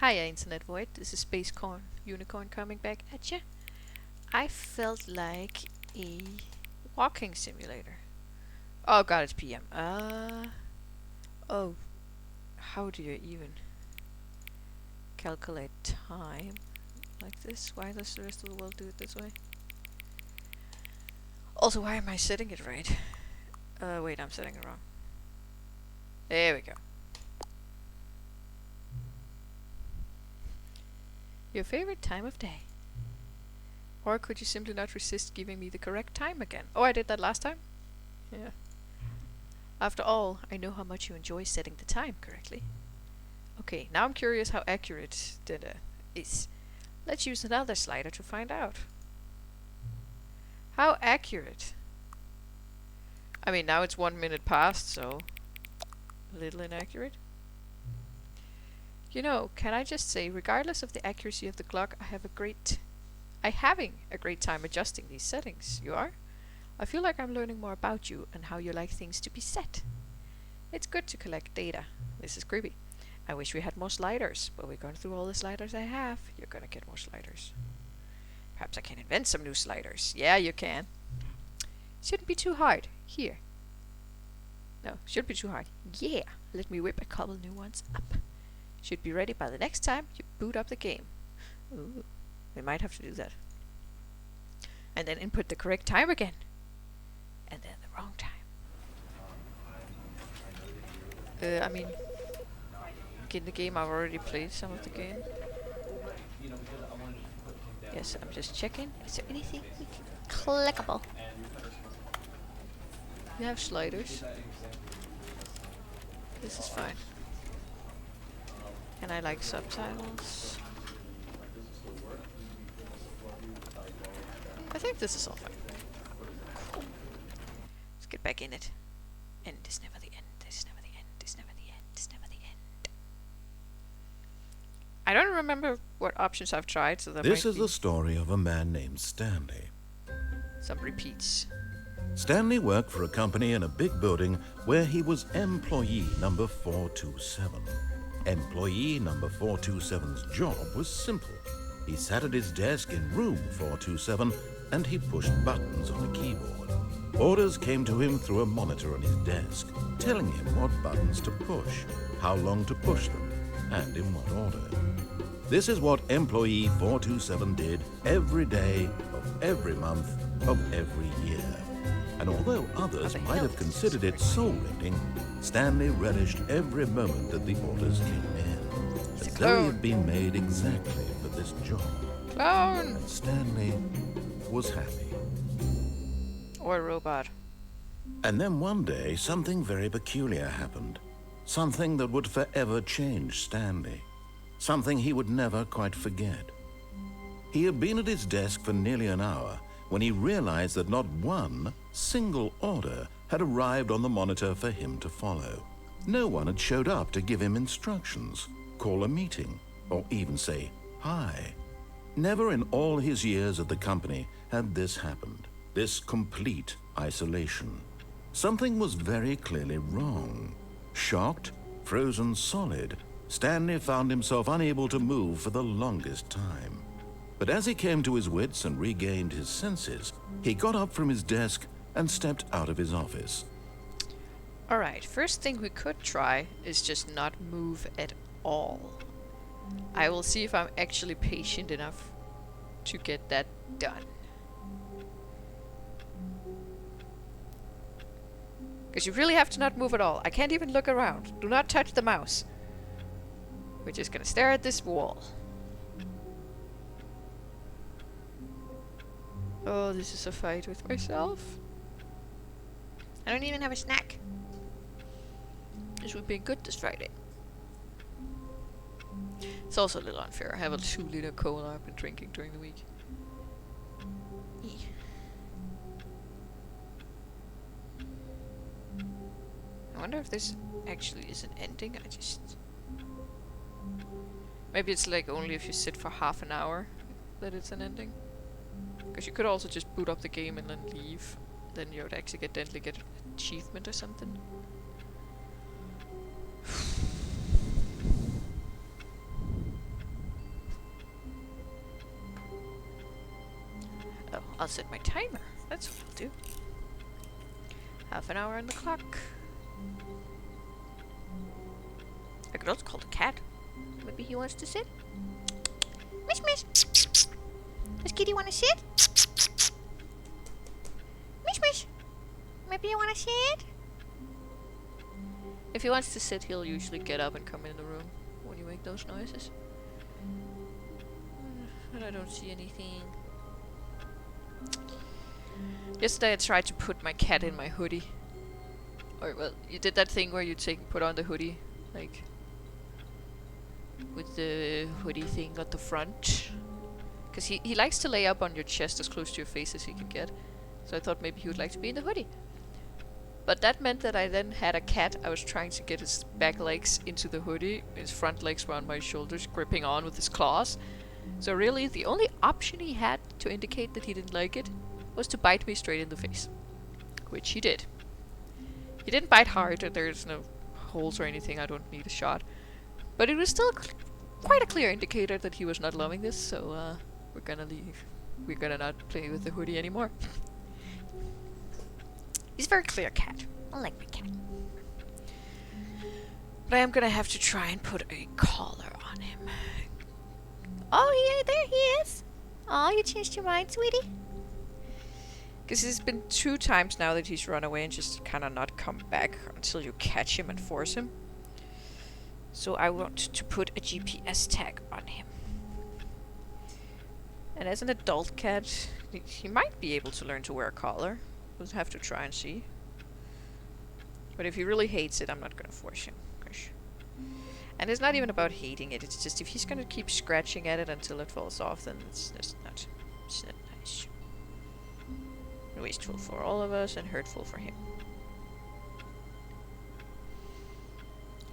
Hiya, Internet Void. This is Space Corn Unicorn coming back at ya. I felt like a walking simulator. Oh god, it's PM. Oh. How do you even calculate time like this? Why does the rest of the world do it this way? Also, why am I setting it right? Wait, I'm setting it wrong. There we go. Your favorite time of day. Or could you simply not resist giving me the correct time again? Oh, I did that last time? Yeah. After all, I know how much you enjoy setting the time correctly. Okay, now I'm curious how accurate that is. Let's use another slider to find out. How accurate? I mean, now it's 1 minute past, so a little inaccurate. You know, can I just say, regardless of the accuracy of the clock, I'm having a great time adjusting these settings. You are? I feel like I'm learning more about you and how you like things to be set. It's good to collect data. This is creepy. I wish we had more sliders, but we're going through all the sliders I have. You're gonna get more sliders. Perhaps I can invent some new sliders. Yeah, you can. Shouldn't be too hard. Here. No, shouldn't be too hard. Yeah! Let me whip a couple new ones up. Should be ready by the next time you boot up the game. Ooh, we might have to do that. And then input the correct time again. And then the wrong time. I mean, in the game I've already played some of the game. Yes, I'm just checking. Is there anything clickable? You have sliders. This is fine. And I like subtitles. I think this is all fine. Cool. Let's get back in it. End is never the end. Is never the end. Is never the end. Is never the end. I don't remember what options I've tried, so that This is the story of a man named Stanley. Some repeats. Stanley worked for a company in a big building where he was employee number 427. Employee number 427's job was simple. He sat at his desk in room 427 and he pushed buttons on a keyboard. Orders came to him through a monitor on his desk, telling him what buttons to push, how long to push them, and in what order. This is what employee 427 did every day of every month of every year. And although others might have considered it soul-rending, Stanley relished every moment that the orders came in, as though he had been made exactly for this job. Clone! And Stanley was happy. Or a robot. And then one day, something very peculiar happened. Something that would forever change Stanley. Something he would never quite forget. He had been at his desk for nearly an hour when he realized that not one single order had arrived on the monitor for him to follow. No one had showed up to give him instructions, call a meeting, or even say hi. Never in all his years at the company had this happened, this complete isolation. Something was very clearly wrong. Shocked, frozen solid, Stanley found himself unable to move for the longest time. But as he came to his wits and regained his senses, he got up from his desk and stepped out of his office. Alright, first thing we could try is just not move at all. I will see if I'm actually patient enough to get that done. Because you really have to not move at all. I can't even look around. Do not touch the mouse. We're just gonna stare at this wall. Oh, this is a fight with myself. I don't even have a snack. This would be good this Friday. It's also a little unfair. I have a 2-liter cola I've been drinking during the week. I wonder if this actually is an ending. Maybe it's like only if you sit for half an hour that it's an ending. Because you could also just boot up the game and then leave. Then you would actually get an achievement or something. I'll set my timer. That's what I'll do. Half an hour on the clock. I could also call the cat. Maybe he wants to sit. Miss, miss. Does Kitty want to sit? Miss, miss. Maybe you want to sit? If he wants to sit, he'll usually get up and come in the room when you make those noises. But I don't see anything. Yesterday I tried to put my cat in my hoodie. Or, well, you did that thing where you put on the hoodie, like, with the hoodie thing at the front. Because he likes to lay up on your chest as close to your face as he can get. So I thought maybe he would like to be in the hoodie. But that meant that I then had a cat. I was trying to get his back legs into the hoodie. His front legs were on my shoulders, gripping on with his claws. So really, the only option he had to indicate that he didn't like it was to bite me straight in the face. Which he did. He didn't bite hard, there's no holes or anything, I don't need a shot. But it was still quite a clear indicator that he was not loving this, so we're gonna leave. We're gonna not play with the hoodie anymore. He's a very clear cat. I like my cat. But I am gonna have to try and put a collar on him. Oh, yeah, there he is. Oh, you changed your mind, sweetie? Because it's been 2 times now that he's run away and just kind of not come back until you catch him and force him. So I want to put a GPS tag on him. And as an adult cat, he might be able to learn to wear a collar. We'll have to try and see. But if he really hates it, I'm not going to force him. Gosh. And it's not even about hating it, it's just if he's going to keep scratching at it until it falls off, then it's not nice. Wasteful for all of us and hurtful for him.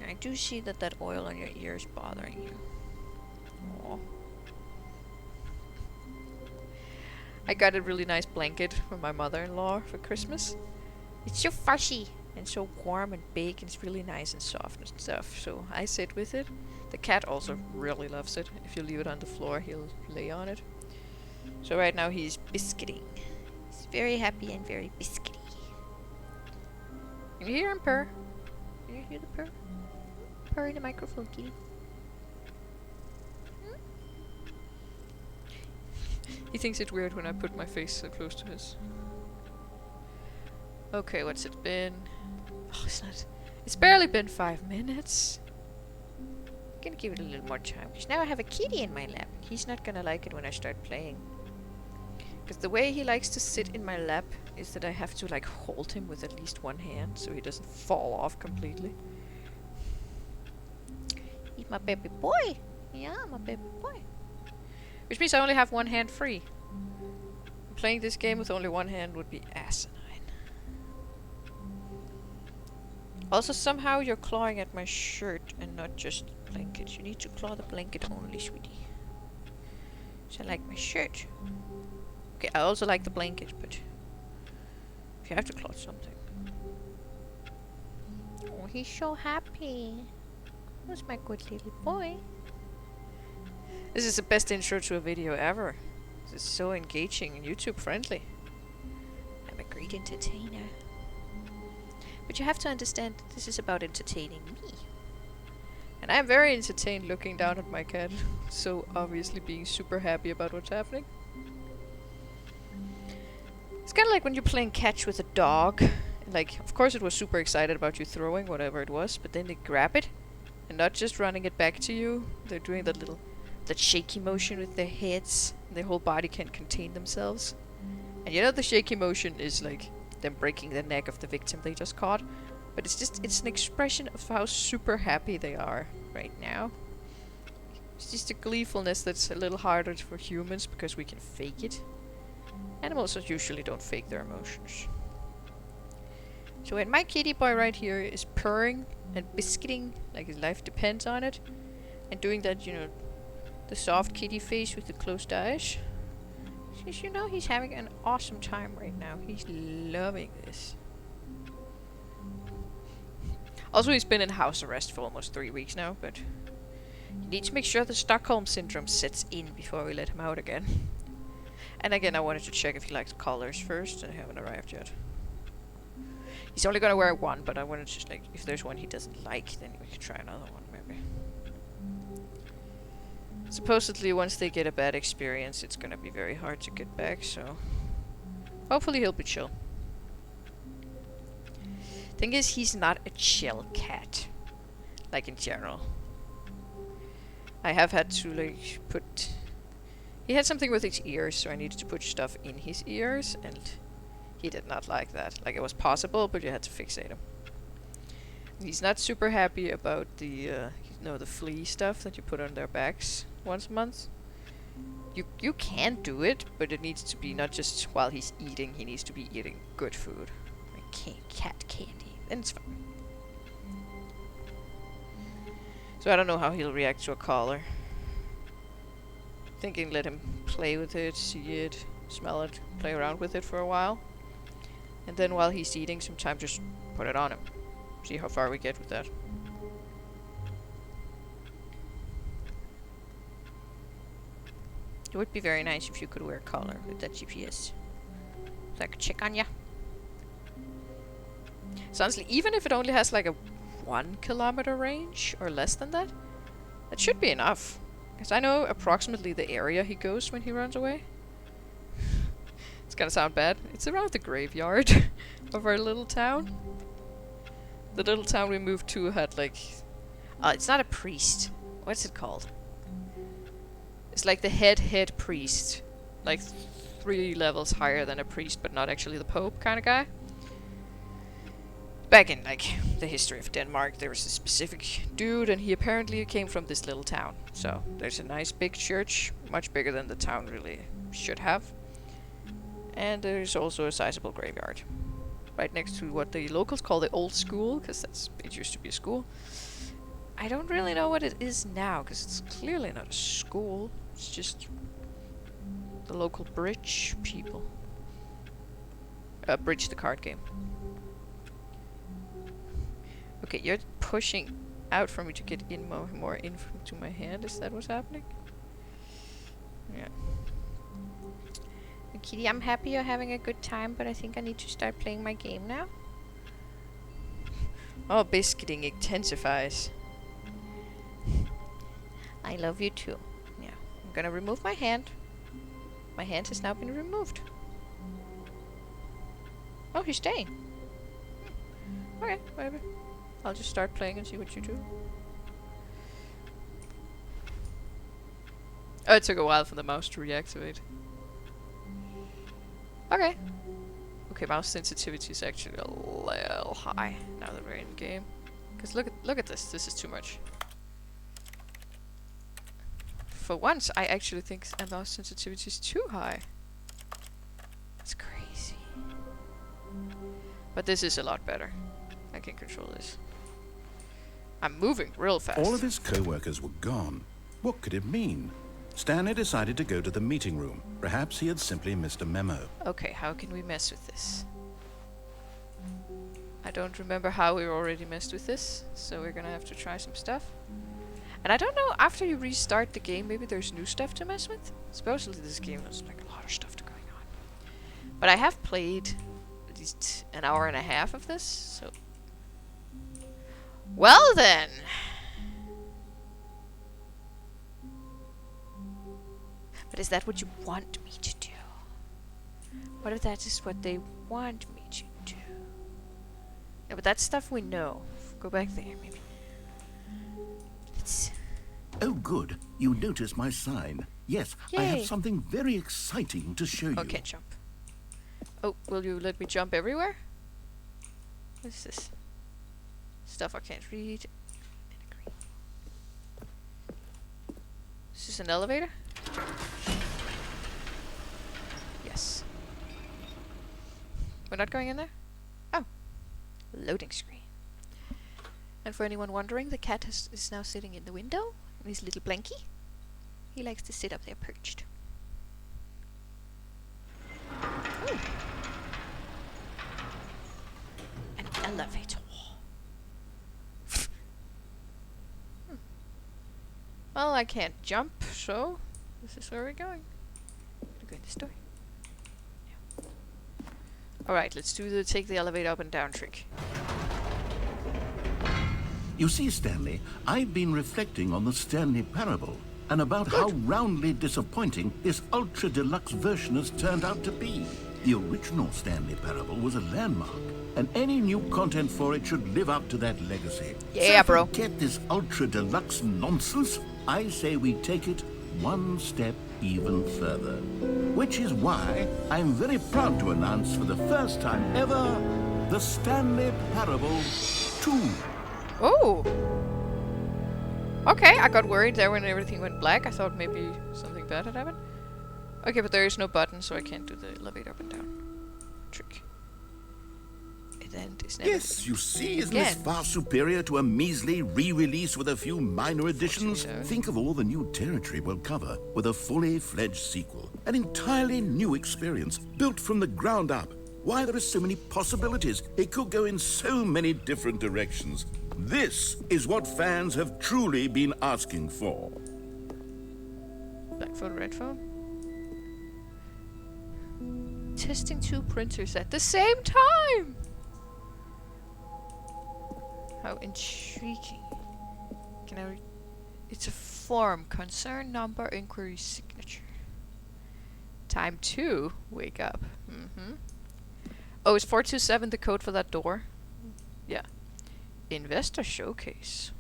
I do see that oil on your ear is bothering you. Aww. I got a really nice blanket from my mother-in-law for Christmas. It's so fuzzy and so warm and big, and it's really nice and soft and stuff, so I sit with it. The cat also really loves it. If you leave it on the floor, he'll lay on it. So right now he's biscuiting. He's very happy and very biscuity. Can you hear him purr? Can you hear the purr? Purr in the microphone, kitty. He thinks it's weird when I put my face so close to his. Okay, what's it been? Oh, it's barely been 5 minutes. I'm gonna give it a little more time, because now I have a kitty in my lap. He's not gonna like it when I start playing. Because the way he likes to sit in my lap is that I have to like hold him with at least one hand so he doesn't fall off completely. He's my baby boy. Yeah, my baby boy. Which means I only have one hand free. Playing this game with only one hand would be asinine. Also, somehow you're clawing at my shirt and not just the blanket. You need to claw the blanket only, sweetie. So I like my shirt. Okay, I also like the blanket, but if you have to claw something. Oh, he's so happy. Who's my good little boy? This is the best intro to a video ever. This is so engaging and YouTube friendly. I'm a great entertainer. But you have to understand that this is about entertaining me. And I'm very entertained looking down at my cat. So obviously being super happy about what's happening. It's kind of like when you're playing catch with a dog. Like, of course it was super excited about you throwing whatever it was, but then they grab it. And not just running it back to you. They're doing that shaky motion with their heads. Their whole body can't contain themselves. And you know the shaky motion is like them breaking the neck of the victim they just caught. But it's an expression of how super happy they are right now. It's just a gleefulness that's a little harder for humans because we can fake it. Animals usually don't fake their emotions. So when my kitty boy right here is purring and biscuiting like his life depends on it, and doing that, you know, the soft kitty face with the closed eyes, because you know he's having an awesome time right now. He's loving this. Also, he's been in house arrest for almost 3 weeks now, but you need to make sure the Stockholm Syndrome sets in before we let him out again. And again, I wanted to check if he likes collars first, and I haven't arrived yet. He's only gonna wear one, but I wanted to just, like, if there's one he doesn't like, then we could try another one, maybe. Supposedly, once they get a bad experience, it's gonna be very hard to get back, so... hopefully he'll be chill. Thing is, he's not a chill cat. Like, in general. I have had to, like, put... he had something with his ears, so I needed to put stuff in his ears, and he did not like that. Like, it was possible, but you had to fixate him. He's not super happy about the, you know, the flea stuff that you put on their backs once a month. You can do it, but it needs to be not just while he's eating, he needs to be eating good food. Like cat candy, and it's fine. So I don't know how he'll react to a collar. Thinking let him play with it, see it, smell it, play around with it for a while. And then while he's eating, sometimes just put it on him. See how far we get with that. It would be very nice if you could wear a collar with that GPS. So I could check on ya. So honestly, even if it only has like a 1 kilometer range or less than that, that should be enough. Because I know approximately the area he goes when he runs away. It's gonna sound bad. It's around the graveyard of our little town. The little town we moved to had like... it's not a priest. What's it called? It's like the head priest. Like 3 levels higher than a priest, but not actually the Pope kind of guy. Back in, like, the history of Denmark, there was a specific dude, and he apparently came from this little town. So, there's a nice big church, much bigger than the town really should have. And there's also a sizable graveyard. Right next to what the locals call the old school, because it used to be a school. I don't really know what it is now, because it's clearly not a school. It's just the local bridge people. Bridge the card game. Okay, you're pushing out for me to get in more into my hand. Is that what's happening? Yeah. Kitty, I'm happy you're having a good time, but I think I need to start playing my game now. Oh, biscuiting intensifies. I love you too. Yeah. I'm gonna remove my hand. My hand has now been removed. Oh, he's staying. Okay, whatever. I'll just start playing and see what you do. Oh, it took a while for the mouse to reactivate. Okay. Okay, mouse sensitivity is actually a little high now that we're in game. Cause look at this. This is too much. For once, I actually think a mouse sensitivity is too high. It's crazy. But this is a lot better. I can control this. I'm moving real fast. All of his co-workers were gone. What could it mean? Stanley decided to go to the meeting room. Perhaps he had simply missed a memo. Okay, how can we mess with this? I don't remember how we already messed with this, so we're gonna have to try some stuff. And I don't know, after you restart the game, maybe there's new stuff to mess with? Supposedly this game has like a lot of stuff going on. But I have played at least an hour and a half of this, so... Well then! But is that what you want me to do? What if that is what they want me to do? Yeah, but that's stuff we know. Go back there, maybe. Let's... Oh, good. You noticed my sign. Yes, I have Yay. something very exciting to show you. Oh, can't jump. Oh, will you let me jump everywhere? What is this? Stuff I can't read. Is this an elevator? Yes. We're not going in there? Oh. Loading screen. And for anyone wondering, the cat is now sitting in the window in his little blankie. He likes to sit up there perched. Ooh. An elevator. Well, I can't jump, so this is where we're going. We're going this door. Alright, let's do the take the elevator up and down trick. You see, Stanley, I've been reflecting on the Stanley Parable and about how roundly disappointing this ultra deluxe version has turned out to be. The original Stanley Parable was a landmark, and any new content for it should live up to that legacy. Yeah, so bro. Forget this ultra deluxe nonsense. I say we take it one step even further. Which is why I'm very proud to announce for the first time ever, the Stanley Parable 2. Oh! Okay, I got worried there when everything went black. I thought maybe something bad had happened. Okay, but there is no button, so I can't do the elevator up and down trick. It end is never Yes, you see, isn't this far superior to a measly re-release with a few minor additions? Think of all the new territory we'll cover with a fully fledged sequel. An entirely new experience, built from the ground up. Why, there are so many possibilities. It could go in so many different directions. This is what fans have truly been asking for. Black phone, red phone. Testing 2 printers at the same time! How intriguing. Can I it's a form. Concern, number, inquiry, signature. Time 2. Wake up. Oh, is 427 the code for that door? Yeah. Investor showcase.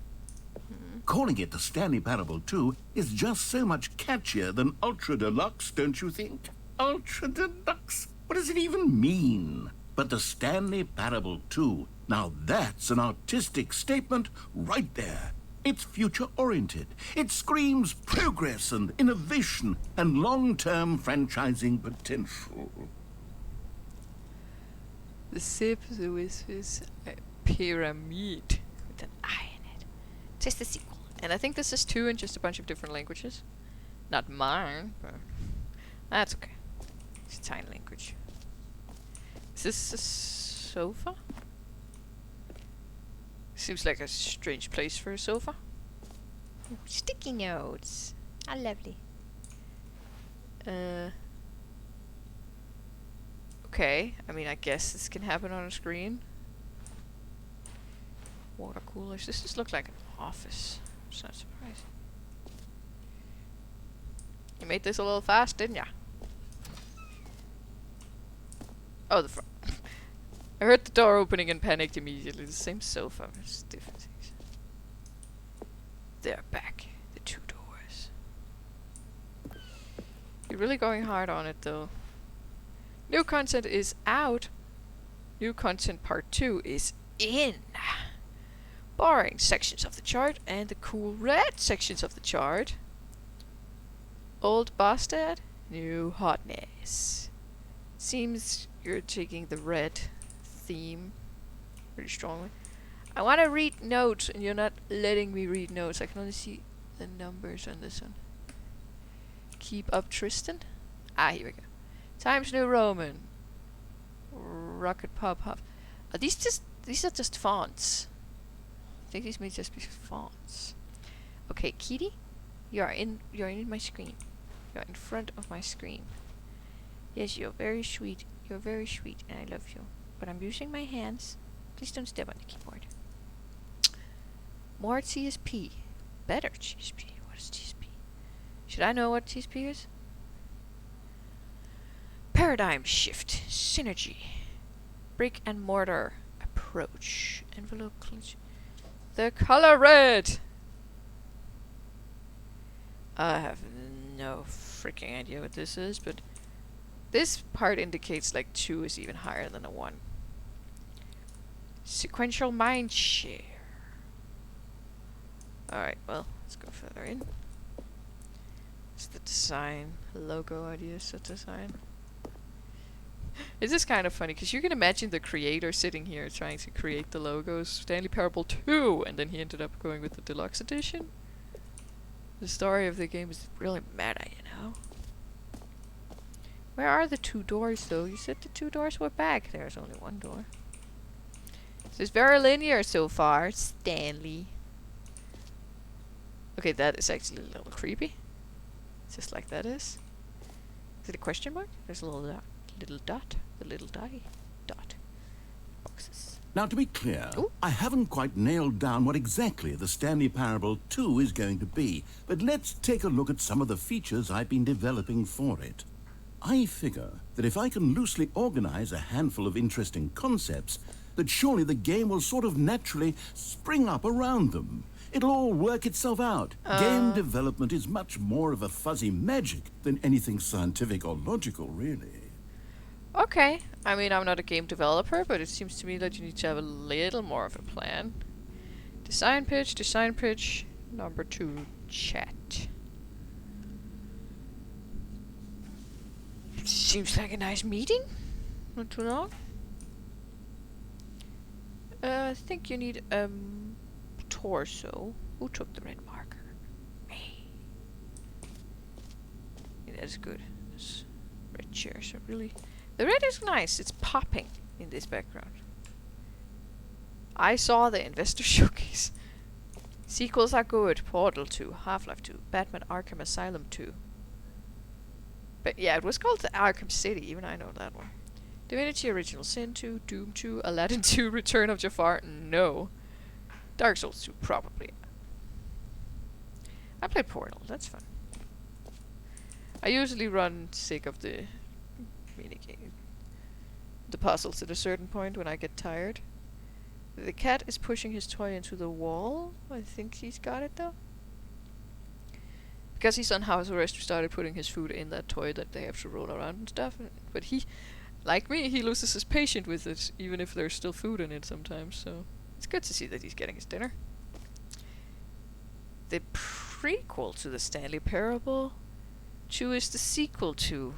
Calling it the Stanley Parable 2 is just so much catchier than Ultra Deluxe, don't you think? Ultra Deluxe? What does it even mean? But the Stanley Parable 2, now that's an artistic statement right there. It's future-oriented. It screams progress and innovation and long-term franchising potential. The sip, the whispers, pyramid with an I in it. Test the sequel. And I think this is 2 in just a bunch of different languages. Not mine, but that's okay. It's a tiny language. Is this a sofa? Seems like a strange place for a sofa. Ooh, sticky notes. How lovely. Okay, I mean, I guess this can happen on a screen. Water coolers. This just looks like an office. It's not surprising. You made this a little fast, didn't ya? Oh, the front. I heard the door opening and panicked immediately. The same sofa, but just different things. They're back. The 2 doors. You're really going hard on it, though. New content is out. New content part 2 is in. Boring sections of the chart and the cool red sections of the chart. Old bastard, new hotness. Seems you're taking the red theme pretty strongly. I want to read notes and you're not letting me read notes. I can only see the numbers on this one. Keep up, Tristan. Ah, here we go. Times New Roman. Rocket Pop Hop. Are these are just fonts. I think these may just be fonts. Okay, Kitty, you're in my screen. You're in front of my screen. Yes, you're very sweet. You're very sweet, and I love you. But I'm using my hands. Please don't step on the keyboard. More TSP. Better TSP. What is TSP? Should I know what TSP is? Paradigm shift. Synergy. Brick and mortar approach. Envelope clinch. The color red! I have no freaking idea what this is, but this part indicates like 2 is even higher than a 1. Sequential mind share. Alright, well, let's go further in. It's the design, logo ideas, the design. It's just kind of funny, because you can imagine the creator sitting here trying to create the logos. Stanley Parable 2, and then he ended up going with the deluxe edition. The story of the game is really meta, you know? Where are the 2 doors, though? You said the 2 doors were back. There's only 1 door. So it's very linear so far, Stanley. Okay, that is actually a little creepy. Just like that is. Is it a question mark? There's a little dot. Little dot. The little dotty. boxes. Now, to be clear, Ooh. I haven't quite nailed down what exactly the Stanley Parable 2 is going to be, but let's take a look at some of the features I've been developing for it. I figure that if I can loosely organize a handful of interesting concepts, that surely the game will sort of naturally spring up around them. It'll all work itself out. Game development is much more of a fuzzy magic than anything scientific or logical, really. Okay. I mean, I'm not a game developer, but it seems to me that you need to have a little more of a plan. Design pitch, number 2, chat. Seems like a nice meeting. Not too long. I think you need a torso. Who took the red marker? Me. Yeah, that is good. This red chairs are really... The red is nice. It's popping in this background. I saw the investor showcase. Sequels are good. Portal 2, Half-Life 2, Batman Arkham Asylum 2. But yeah, it was called the Arkham City. Even I know that one. Divinity Original Sin 2, Doom 2, Aladdin 2, Return of Jafar, no. Dark Souls 2, probably. I played Portal, that's fun. I usually run sick of the minigame. The puzzles at a certain point when I get tired. The cat is pushing his toy into the wall. I think he's got it though. Because he's on house arrest, we started putting his food in that toy that they have to roll around and stuff. But he... Like me, he loses his patience with it, even if there's still food in it sometimes, so... It's good to see that he's getting his dinner. The prequel to the Stanley Parable 2 is the sequel to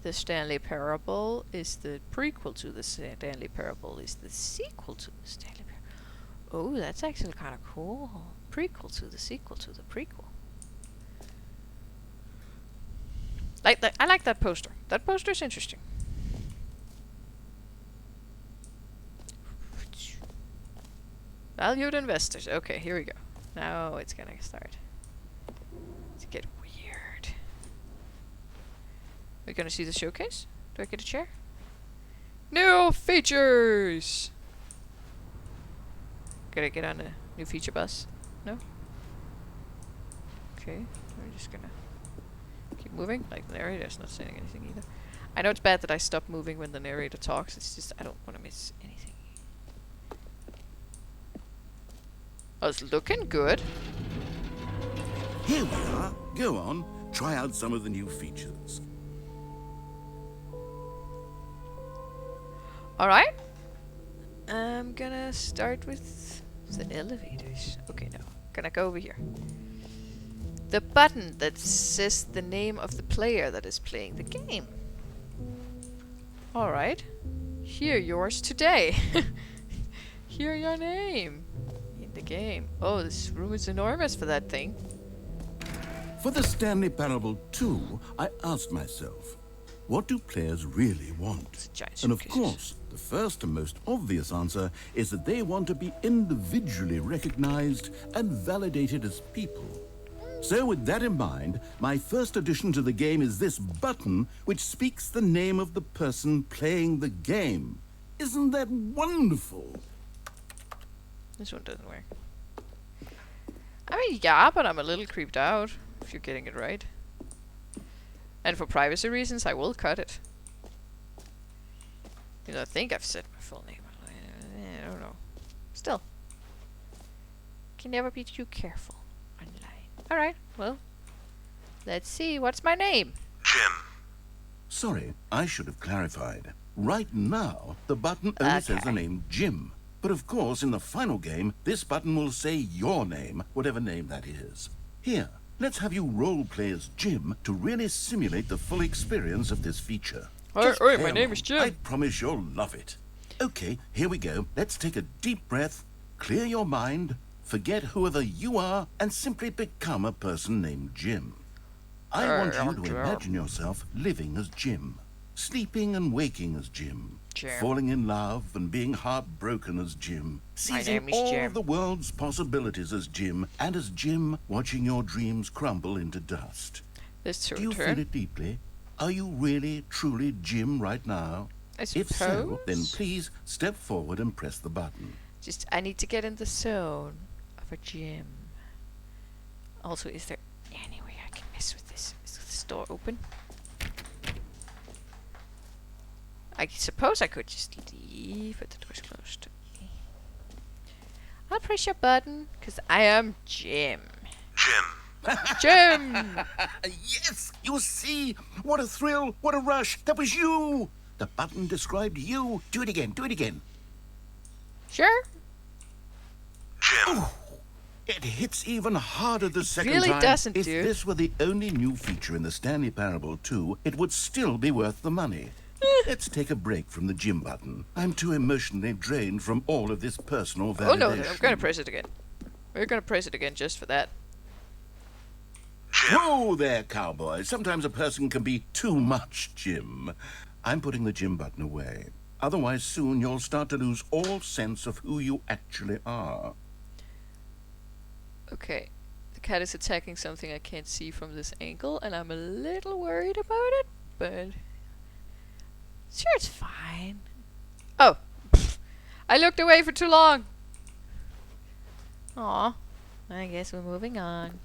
the Stanley Parable, is the prequel to the Stanley Parable, is the sequel to the Stanley Parable. Oh, that's actually kind of cool. Prequel to the sequel to the prequel. Like that, I like that poster. That poster is interesting. Valued investors. Okay, here we go. Now it's gonna start to get weird. We're gonna see the showcase? Do I get a chair? New features! Gotta get on a new feature bus? No? Okay, we're just gonna keep moving. Like the narrator's not saying anything either. I know it's bad that I stop moving when the narrator talks. It's just I don't want to miss anything. Oh, it's looking good. Here we are. Go on, try out some of the new features. Alright. I'm gonna start with the elevators. Okay, no. Gonna go over here. The button that says the name of the player that is playing the game. Alright. Hear yours today. Hear your name in the game. Oh, this room is enormous for that thing. For the Stanley Parable 2, I asked myself, what do players really want? It's a giant And of suitcases. course, the first and most obvious answer is that they want to be individually recognized and validated as people. So with that in mind, my first addition to the game is this button which speaks the name of the person playing the game. Isn't that wonderful? This one doesn't work. I mean, yeah, but I'm a little creeped out, if you're getting it right. And for privacy reasons, I will cut it. You know, I think I've said my full name. I don't know. Still. Can never be too careful online. Alright, well. Let's see. What's my name? Jim. Sorry, I should have clarified. Right now, the button only says the name Jim. But of course, in the final game, this button will say your name, whatever name that is. Here, let's have you role-play as Jim to really simulate the full experience of this feature. Just Oi, play my name along. is Jim. I promise you'll love it. Okay, here we go. Let's take a deep breath, clear your mind, forget whoever you are, and simply become a person named Jim. I want you to imagine yourself living as Jim, sleeping and waking as Jim, falling in love and being heartbroken as Jim, seizing name is all Jim. the world's possibilities as Jim, and as Jim watching your dreams crumble into dust. This Do you feel turn. it deeply? Are you really, truly Jim right now? I If so, then suppose. please step forward and press the button. Just, I need to get in the zone of a gym. Also, is there any way I can mess with this? Is this door open? I suppose I could just leave, but the door's closed. Okay. I'll press your button, because I am Jim. Jim! Yes, you see? What a thrill, what a rush. That was you. The button described you. Do it again, do it again. Sure. Oh, it hits even harder the second really time. doesn't, If dude. this were the only new feature in the Stanley Parable 2, it would still be worth the money. Let's take a break from the gym button. I'm too emotionally drained from all of this personal validation. Oh no, I'm gonna press it again. We're gonna press it again just for that. Whoa there, cowboy. Sometimes a person can be too much, Jim. I'm putting the gym button away. Otherwise, soon you'll start to lose all sense of who you actually are. Okay. The cat is attacking something I can't see from this angle, and I'm a little worried about it, but... Sure, it's fine. Oh! I looked away for too long! Aw. I guess we're moving on.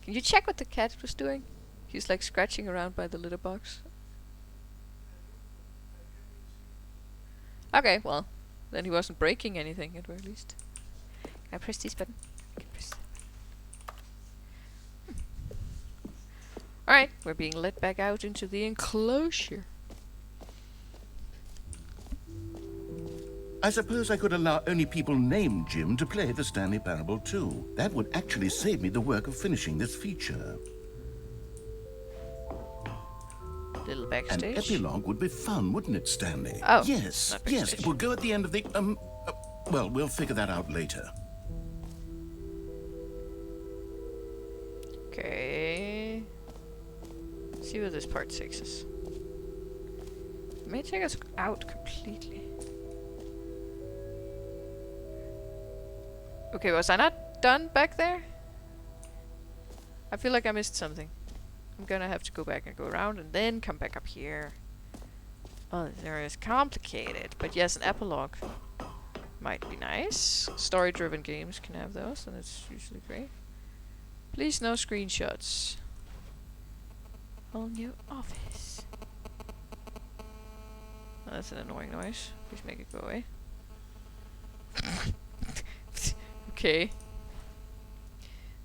Can you check what the cat was doing? He's like scratching around by the litter box. Okay, well, then he wasn't breaking anything at the very least. Can I press this button? I can press Alright, we're being led back out into the enclosure. I suppose I could allow only people named Jim to play the Stanley Parable 2. That would actually save me the work of finishing this feature. Little An backstage. epilogue would be fun, wouldn't it, Stanley? Oh, Yes, not yes, backstage. it will go at the end of the, well, we'll figure that out later. Okay. See what this part 6 is. It may take us out completely. Okay, was I not done back there? I feel like I missed something. I'm gonna have to go back and go around and then come back up here. Oh, there is complicated. But yes, an epilogue might be nice. Story-driven games can have those, and it's usually great. Please no screenshots. Whole new office. Oh, that's an annoying noise. Please make it go away. Okay.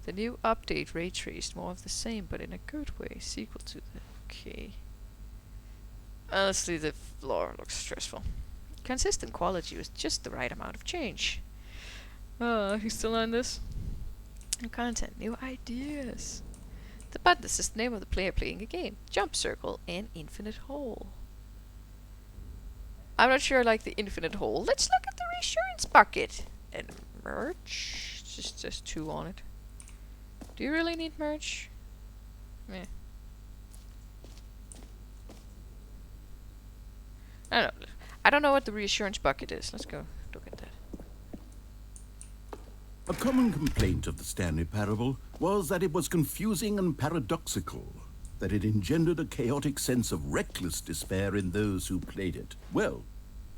The new update ray traced more of the same, but in a good way. Sequel to the... Okay. Honestly, the floor looks stressful. Consistent quality with just the right amount of change. He's still on this? New content, new ideas. The button is the name of the player playing a game. Jump circle and infinite hole. I'm not sure I like the infinite hole. Let's look at the reassurance bucket. And merch. Just says 2 on it. Do you really need merch? Meh. I don't know. I don't know what the reassurance bucket is. Let's go look at that. A common complaint of the Stanley Parable was that it was confusing and paradoxical, that it engendered a chaotic sense of reckless despair in those who played it. Well,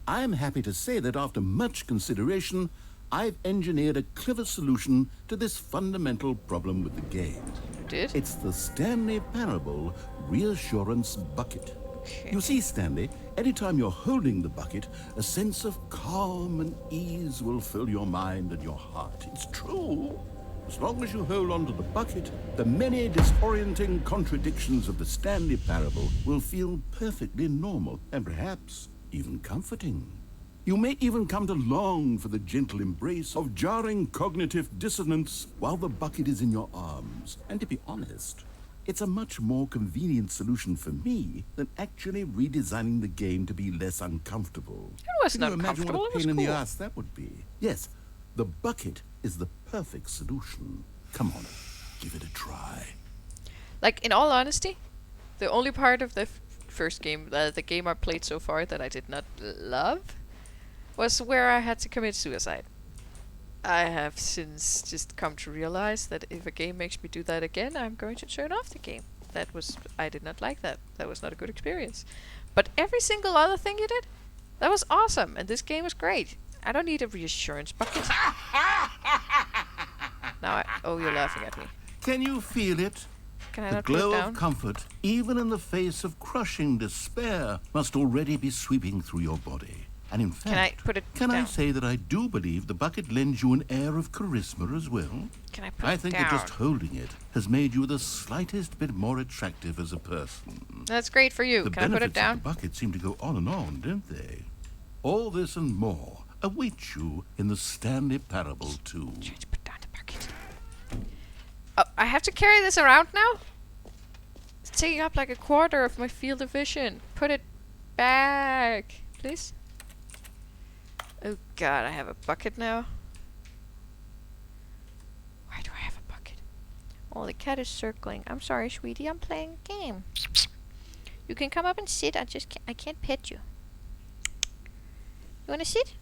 I'm happy to say that after much consideration, I've engineered a clever solution to this fundamental problem with the game. You did? It's the Stanley Parable Reassurance Bucket. Okay. You see, Stanley, anytime you're holding the bucket, a sense of calm and ease will fill your mind and your heart. It's true. As long as you hold on to the bucket, the many disorienting contradictions of the Stanley Parable will feel perfectly normal and perhaps even comforting. You may even come to long for the gentle embrace of jarring cognitive dissonance while the bucket is in your arms. And to be honest, it's a much more convenient solution for me than actually redesigning the game to be less uncomfortable. It wasn't Can you imagine uncomfortable, what it a was pain in the cool. ass that would be? Yes, the bucket is the perfect solution. Come on, give it a try. Like, in all honesty, the only part of the first game, the game I played so far that I did not love, was where I had to commit suicide. I have since just come to realize that if a game makes me do that again, I'm going to turn off the game. I did not like that. That was not a good experience. But every single other thing you did, that was awesome, and this game was great. I don't need a reassurance bucket. Oh, you're laughing at me. Can you feel it? Can I The not put it glow down? of comfort, even in the face of crushing despair, must already be sweeping through your body. And in fact, Can I put it can I down? say that I do believe the bucket lends you an air of charisma as well? Can I put I it think down? that just holding it has made you the slightest bit more attractive as a person. That's great for you. The Can I put it benefits of down? the bucket seem to go on and on, don't they? All this and more await you in the Stanley Parable 2. Try to put down the bucket. Oh, I have to carry this around now? It's taking up like a quarter of my field of vision. Put it back, please. Oh god, I have a bucket now. Why do I have a bucket? Oh, the cat is circling. I'm sorry, sweetie. I'm playing a game. You can come up and sit. I can't pet you. You wanna sit?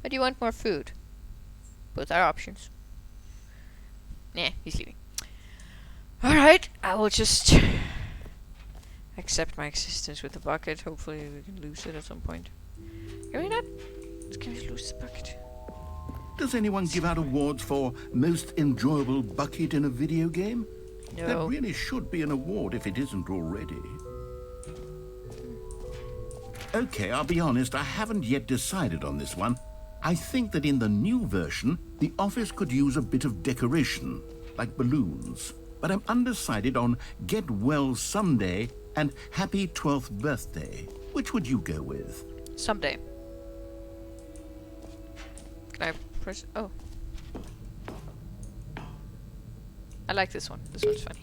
Or do you want more food? Both are options. Nah, he's leaving. Alright, I will just accept my existence with the bucket. Hopefully we can lose it at some point. Can we not? Can we lose the bucket? Does anyone give out awards for most enjoyable bucket in a video game? No. That really should be an award if it isn't already. Okay, I'll be honest, I haven't yet decided on this one. I think that in the new version, the office could use a bit of decoration, like balloons. But I'm undecided on Get Well Someday and Happy 12th Birthday. Which would you go with? Someday. Can I press? Oh. I like this one. This one's funny.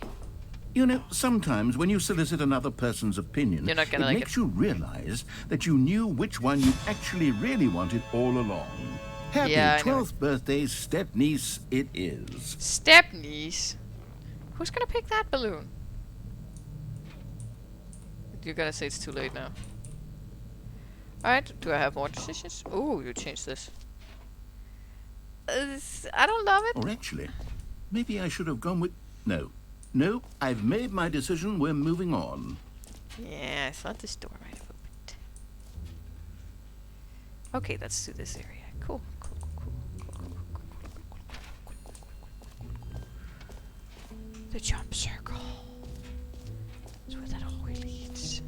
You know, sometimes when you solicit another person's opinion, You're not gonna it like makes it. you realize that you knew which one you actually really wanted all along. Happy Yeah, I know 12th birthday, step-niece it is. Step-niece? Who's gonna pick that balloon? You're gonna say it's too late now. Alright, do I have more decisions? Oh, you changed this. I don't love it. Or actually, maybe I should have gone with... No, I've made my decision, we're moving on. Yeah, I thought this door might have opened. Okay, let's do this area. Cool. The jump circle. That's where that always leads.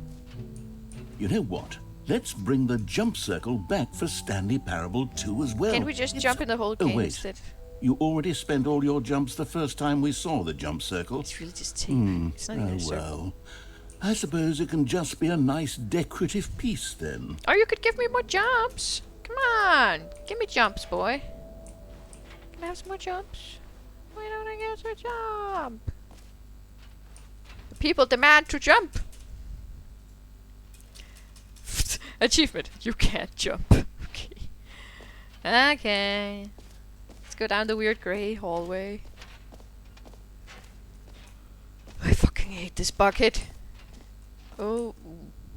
You know what? Let's bring the jump circle back for Stanley Parable 2 as well. Can't we just jump in the whole game wait. instead? You already spent all your jumps the first time we saw the jump circle. It's really just tape. It's not even a circle. Well, I suppose it can just be a nice decorative piece then. Or you could give me more jumps. Come on. Give me jumps, boy. Can I have some more jumps? Why don't I get to jump? The people demand to jump. Achievement. You can't jump. Okay. Okay. Let's go down the weird grey hallway. I fucking hate this bucket. Oh,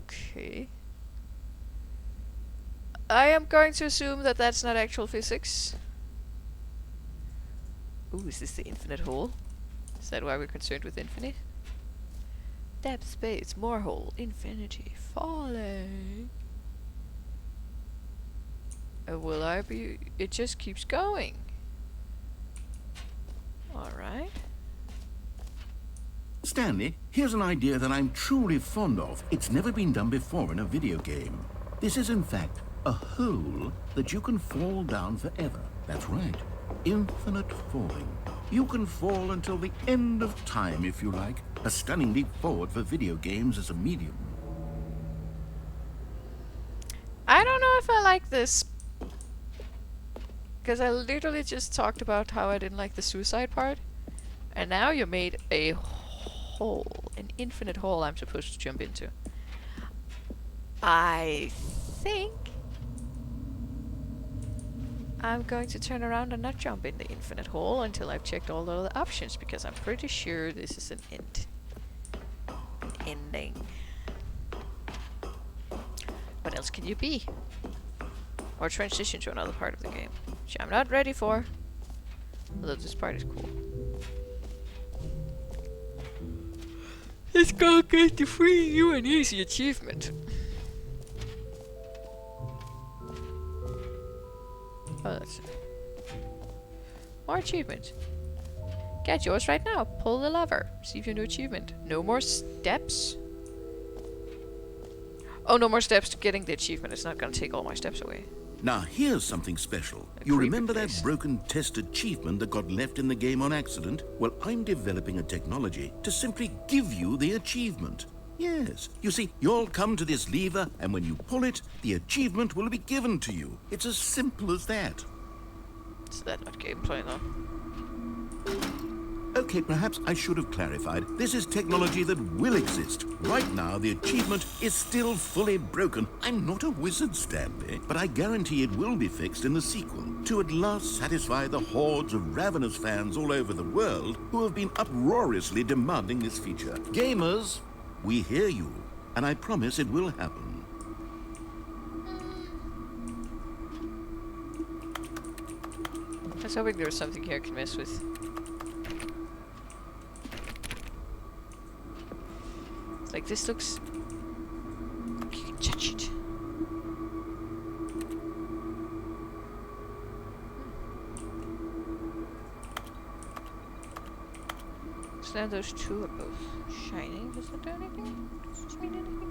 okay. I am going to assume that that's not actual physics. Ooh, is this the infinite hole? Is that why we're concerned with infinite? Depth, space, more hole, infinity, falling. Will I be... It just keeps going. Alright. Stanley, here's an idea that I'm truly fond of. It's never been done before in a video game. This is, in fact, a hole that you can fall down forever. That's right. Infinite falling. You can fall until the end of time, if you like. A stunning leap forward for video games as a medium. I don't know if I like this. Because I literally just talked about how I didn't like the suicide part. And now you made a hole. An infinite hole I'm supposed to jump into. I think I'm going to turn around and not jump in the infinite hole until I've checked all the other options, because I'm pretty sure this is an end. An ending. What else can you be? Or transition to another part of the game, which I'm not ready for. Although this part is cool. Let's go get the free new and easy achievement. Oh, that's it. More achievements. Get yours right now. Pull the lever. Receive your new achievement. No more steps. Oh, no more steps to getting the achievement. It's not gonna take all my steps away. Now, here's something special. A You creepy remember place. that broken test achievement that got left in the game on accident? Well, I'm developing a technology to simply give you the achievement. Yes. You see, you'll come to this lever, and when you pull it, the achievement will be given to you. It's as simple as that. Is that not gameplay though? Okay, perhaps I should have clarified. This is technology that will exist. Right now, the achievement is still fully broken. I'm not a wizard, Stanley, but I guarantee it will be fixed in the sequel to at last satisfy the hordes of ravenous fans all over the world who have been uproariously demanding this feature. Gamers, we hear you, and I promise it will happen. I was hoping there was something here I can mess with. Like, this looks... You can touch it. So now those two are both shining. Does that do anything? Does this mean anything?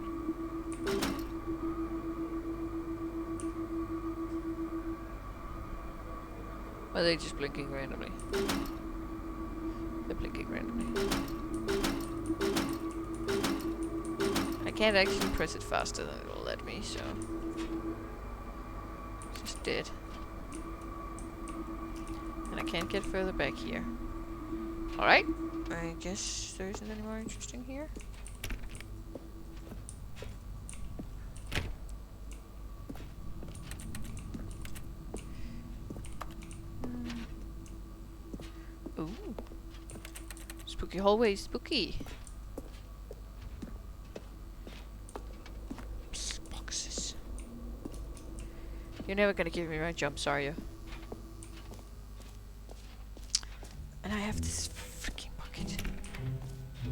Or are they just blinking randomly? They're blinking randomly. I can't actually press it faster than it will let me, so... Just did. And I can't get further back here. Alright. I guess there isn't any more interesting here. Ooh. Spooky hallway, spooky. Psst, boxes. You're never gonna give me my jumps, are you? And I have this freaking bucket.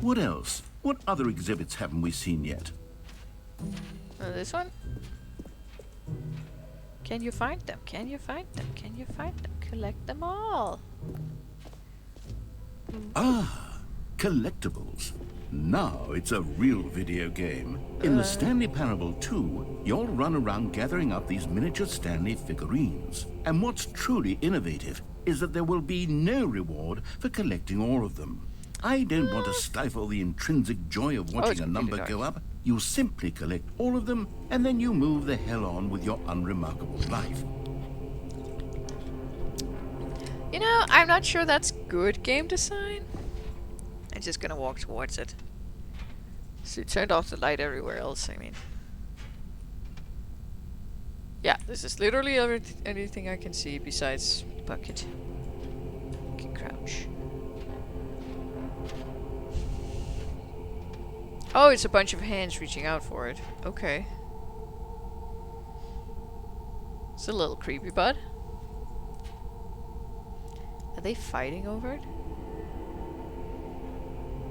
What else? What other exhibits haven't we seen yet? This one? Can you find them? Can you find them? Can you find them? Collect them all. Ah, collectibles. Now it's a real video game. In the Stanley Parabel 2, you'll run around gathering up these miniature Stanley figurines. And what's truly innovative is that there will be no reward for collecting all of them. I don't want to stifle the intrinsic joy of watching it's a number completely go dark. up. You simply collect all of them, and then you move the hell on with your unremarkable life. You know, I'm not sure that's good game design. I'm just gonna walk towards it. So you turned off the light everywhere else, I mean. Yeah, this is literally anything I can see besides the bucket. I can crouch. Oh, it's a bunch of hands reaching out for it. Okay. It's a little creepy, bud. Are they fighting over it?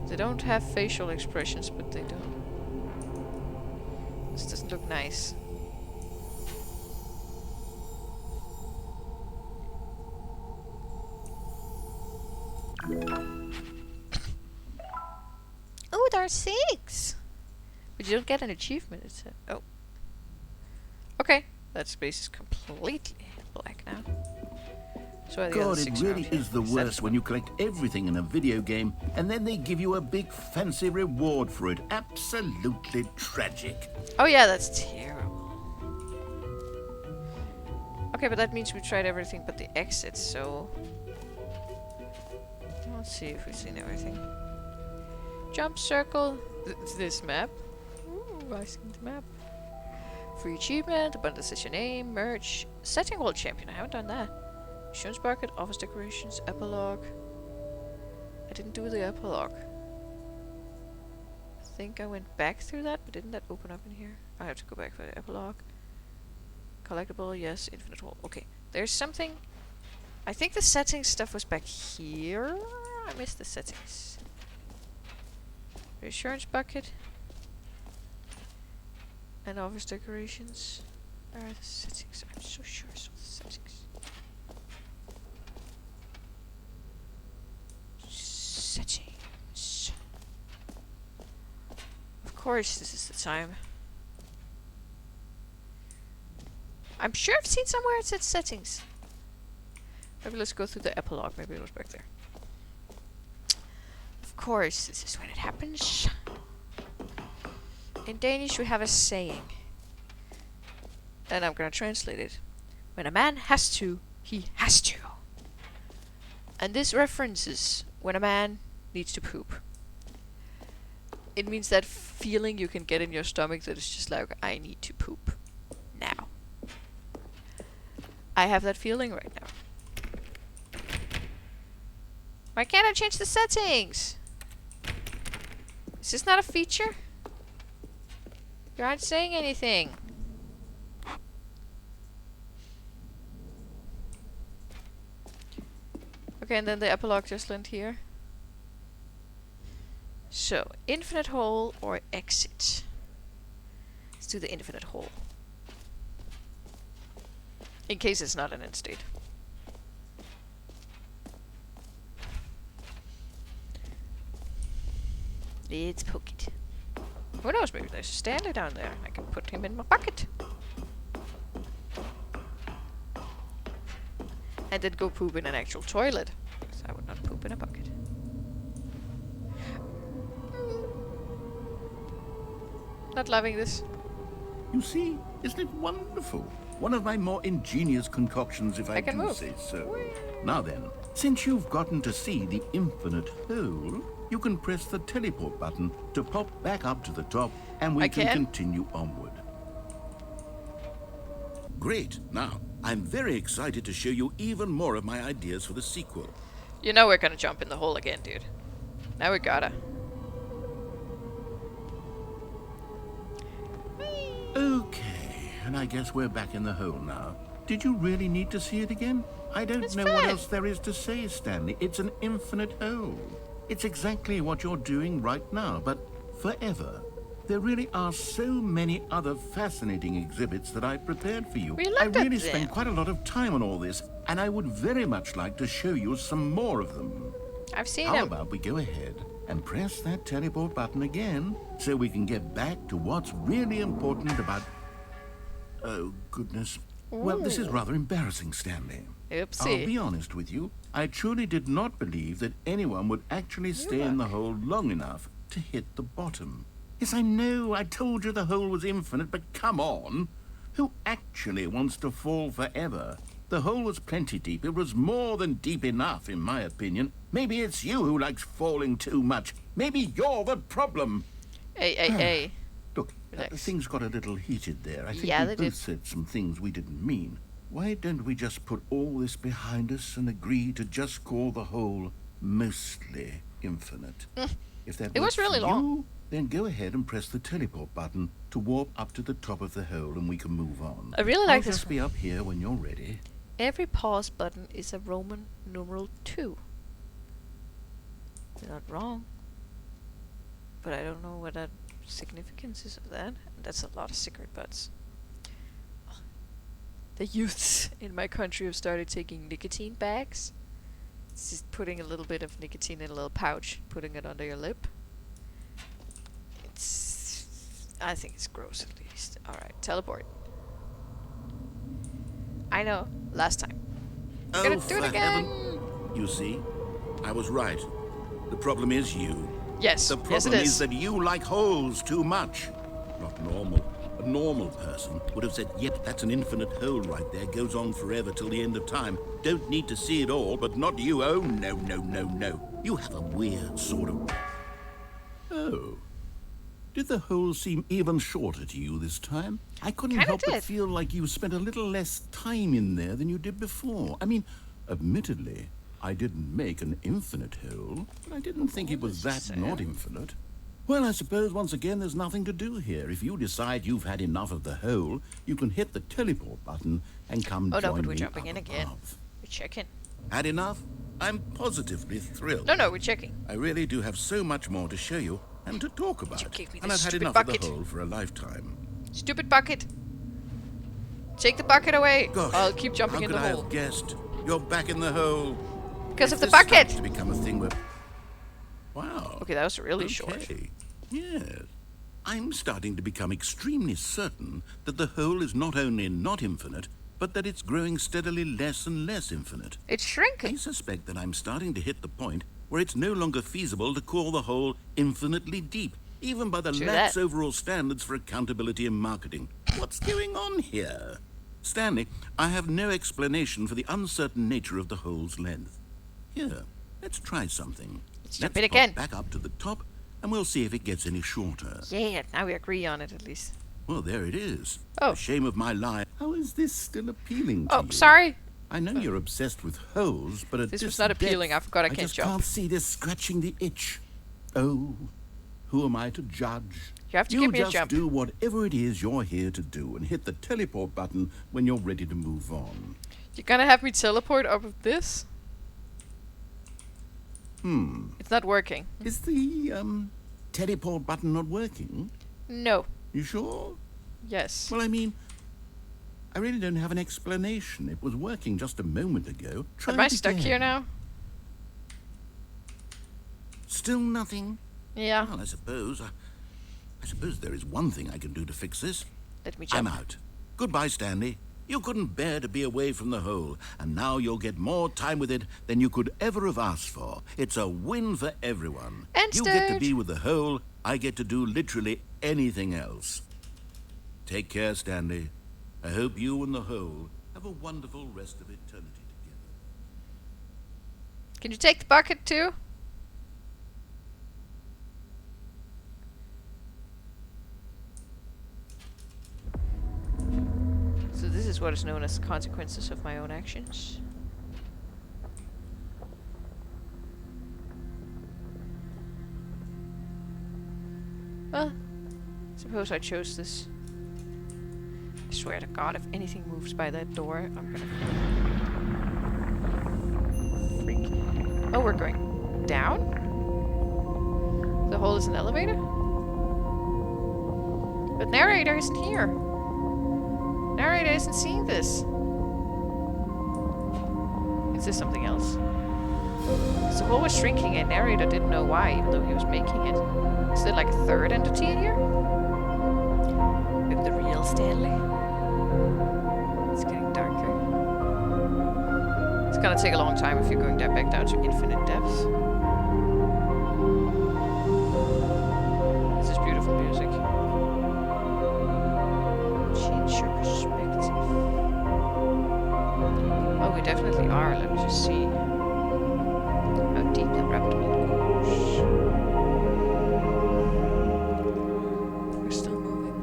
They don't have facial expressions, but they do. This doesn't look nice. Oh, there are 6! But you don't get an achievement, it said. Oh. Okay, that space is completely black now. So are the other God, it 6 really around here. is the Is that worst when you collect everything in a video game and then they give you a big fancy reward for it. Absolutely tragic. Oh yeah, that's terrible. Okay, but that means we tried everything but the exits, so... Let's see if we've seen everything. Jump circle. This map. Ooh, I've seen the map. Free achievement, abundance says your name, merch. Setting world champion, I haven't done that. Insurance bucket, office decorations, epilogue. I didn't do the epilogue. I think I went back through that, but didn't that open up in here? I have to go back for the epilogue. Collectible, yes, infinite wall. Okay, there's something. I think the settings stuff was back here. I missed the settings. Reassurance bucket. And office decorations. Where are the settings? I'm so sure I saw the settings. Settings. Of course, this is the time. I'm sure I've seen somewhere it said settings. Maybe let's go through the epilogue. Maybe it was back there. Of course, this is when it happens. In Danish, we have a saying. And I'm gonna translate it. When a man has to, he has to. And this references when a man needs to poop. It means that feeling you can get in your stomach that is just like, I need to poop now. I have that feeling right now. Why can't I change the settings? Is this not a feature? You aren't saying anything. Okay, and then the epilogue just land here. So, infinite hole or exit? Let's do the infinite hole. In case it's not an end state. Let's poke it. Who knows, maybe there's a Stanley down there. I can put him in my bucket. And then go poop in an actual toilet. Because I would not poop in a bucket. Not loving this. You see, isn't it wonderful? One of my more ingenious concoctions, if I can do move. say so. Now then, since you've gotten to see the infinite hole, you can press the teleport button to pop back up to the top, and we can continue onward. Great. Now, I'm very excited to show you even more of my ideas for the sequel. You know we're gonna jump in the hole again, dude. Now we gotta. Okay, and I guess we're back in the hole now. Did you really need to see it again? I don't know what else there is to say, Stanley. It's an infinite hole. It's exactly what you're doing right now, but forever. There really are so many other fascinating exhibits that I've prepared for you. I really spent quite a lot of time on all this, and I would very much like to show you some more of them. I've seen them. How about we go ahead and press that teleport button again so we can get back to what's really important about... Oh, goodness. Ooh. Well, this is rather embarrassing, Stanley. Oopsie. I'll be honest with you. I truly did not believe that anyone would actually stay in the hole long enough to hit the bottom. Yes, I know. I told you the hole was infinite, but come on. Who actually wants to fall forever? The hole was plenty deep. It was more than deep enough, in my opinion. Maybe it's you who likes falling too much. Maybe you're the problem. Hey. Look, things got a little heated there. I think we both said some things we didn't mean. Why don't we just put all this behind us and agree to just call the hole mostly infinite? If that it was really long. Then go ahead and press the teleport button to warp up to the top of the hole and we can move on. I really like this. I'll just be up here when you're ready. Every pause button is a Roman numeral 2. You're not wrong. But I don't know what that significance is of that. That's a lot of cigarette butts. The youths in my country have started taking nicotine bags. It's just putting a little bit of nicotine in a little pouch, putting it under your lip. I think it's gross at least. Alright, teleport. I know, last time. I'm gonna do it again! You see, I was right. The problem is you. Yes, the problem is that you like holes too much. Not normal. A normal person would have said, yep, that's an infinite hole right there. Goes on forever till the end of time. Don't need to see it all, but not you. Oh, no. You have a weird sort of... Oh. Did the hole seem even shorter to you this time? I couldn't help but feel like you spent a little less time in there than you did before. I mean, admittedly, I didn't make an infinite hole, but I didn't think it was that not infinite. Well, I suppose once again there's nothing to do here. If you decide you've had enough of the hole, you can hit the teleport button and come join me. Oh no, but we're jumping in again. We're checking. Had enough? I'm positively thrilled. No, we're checking. I really do have so much more to show you. and to talk about. You gave me And this I've had stupid enough bucket. of the hole for a lifetime. Stupid bucket. Take the bucket away. Gosh, I'll keep jumping how in could the I hole. have guessed? You're back in the hole. Because If of the this bucket. starts to become a thing where... Wow. Okay, that was really short. Okay. Yes. I'm starting to become extremely certain that the hole is not only not infinite, but that it's growing steadily less and less infinite. It's I shrinking. suspect that I'm starting to hit the point where it's no longer feasible to call the hole infinitely deep, even by the True lax that. overall standards for accountability in marketing. What's going on here? Stanley, I have no explanation for the uncertain nature of the hole's length. Here, let's try something. Let's jump Let's in again. pop back up to the top, and we'll see if it gets any shorter. Yeah, now we agree on it at least. Well, there it is. Oh. The shame of my life. How is this still appealing to Oh, you? sorry. I know you're obsessed with holes, but at This this was not appealing. depth, I forgot I I can't just jump. can't see this scratching the itch. Oh, who am I to judge? You have to give me a just jump. do whatever it is you're here to do and hit the teleport button when you're ready to move on. You're gonna have me teleport up of this? It's not working. Is the, teleport button not working? No. You sure? Yes. Well, I mean, I really don't have an explanation. It was working just a moment ago. Try Am I it stuck again. here now? Still nothing? Yeah. Well, I suppose there is one thing I can do to fix this. Let me I'm jump. out. Goodbye, Stanley. You couldn't bear to be away from the hole, and now you'll get more time with it than you could ever have asked for. It's a win for everyone. End You get to stage. be with the hole, I get to do literally anything else. Take care, Stanley. I hope you and the hole have a wonderful rest of eternity together. Can you take the bucket too? So this is what is known as consequences of my own actions. Well, suppose I chose this. I swear to God, if anything moves by that door, I'm gonna freak. Oh, we're going down? The hole is an elevator? But narrator isn't here. Narrator isn't seeing this. Is this something else? The hole was shrinking and narrator didn't know why, even though he was making it. Is there like a third entity in here? Maybe the real Stanley? It's getting darker. It's gonna take a long time if you're going back down to infinite depths. This is beautiful music. Change your perspective. Oh, we definitely are. Let me just see how deep the rabbit hole goes. We're still moving.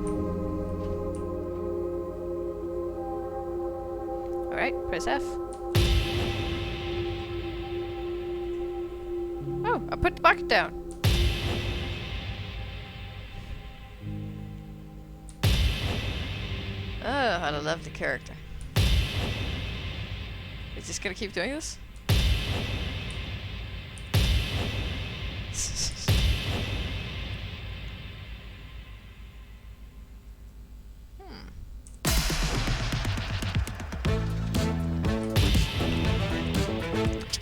Alright, press F. Oh, I put the bucket down. Oh, what a lovely character. Is this gonna keep doing this?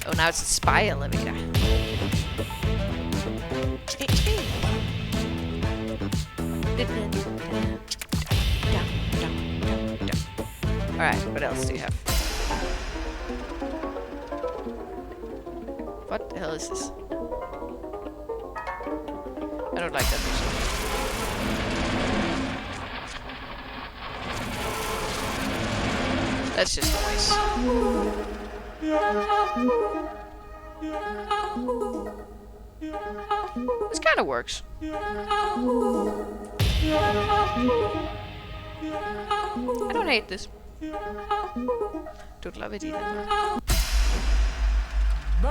Oh, now it's a spy elevator. Alright, what else do you have? What the hell is this? I don't like that music. That's just noise. This kind of works. I don't hate this. Don't love it either.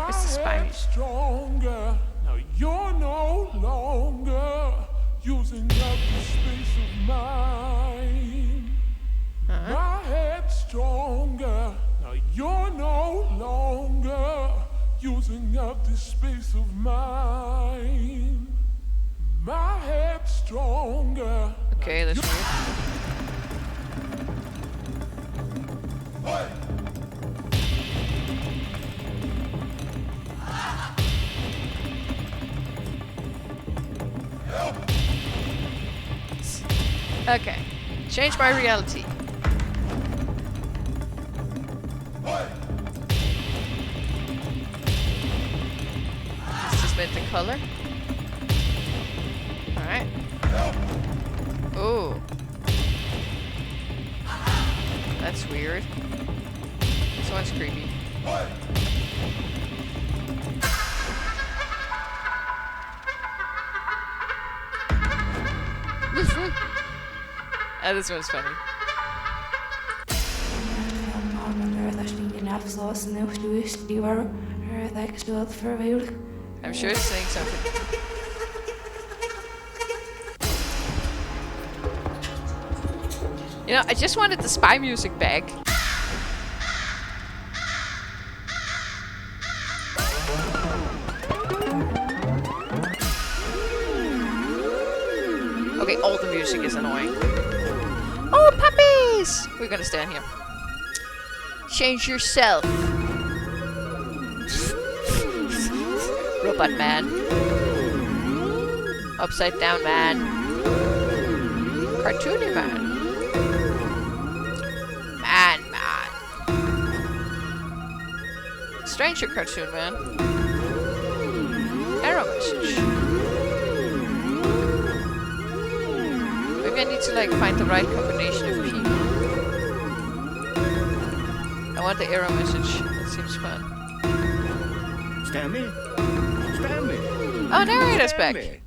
It's the spine. Stronger. Now you're no longer using up the space of mine. My head's stronger. Now you're no longer using up the space of mine. my head stronger. Okay, that's weird. Okay. Change my reality. Is this meant the color? Alright. Oh. That's weird. This one's creepy. This one's funny. I'm sure it's saying something. You know, I just wanted the spy music back. Okay, all the music is annoying. Oh, puppies! We're gonna stand here. Change yourself. Robot man. Upside down man. Cartoony man. Man. Stranger cartoon man. Error message. Maybe I need to like find the right combination of people. I want the error message. That seems fun. Stanley? Stanley! Oh, narrator's back. Stanley!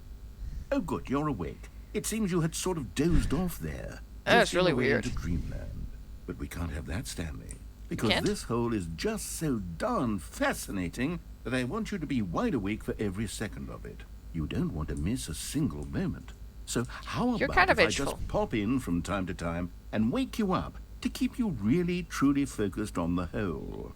Oh, good, you're awake. It seems you had sort of dozed off there. Oh, it's drifting really away weird. into dreamland. But we can't have that, Stanley. Because Can't? this hole is just so darn fascinating that I want you to be wide awake for every second of it. You don't want to miss a single moment. So how You're about kind of if I vengeful. just pop in from time to time and wake you up to keep you really, truly focused on the hole?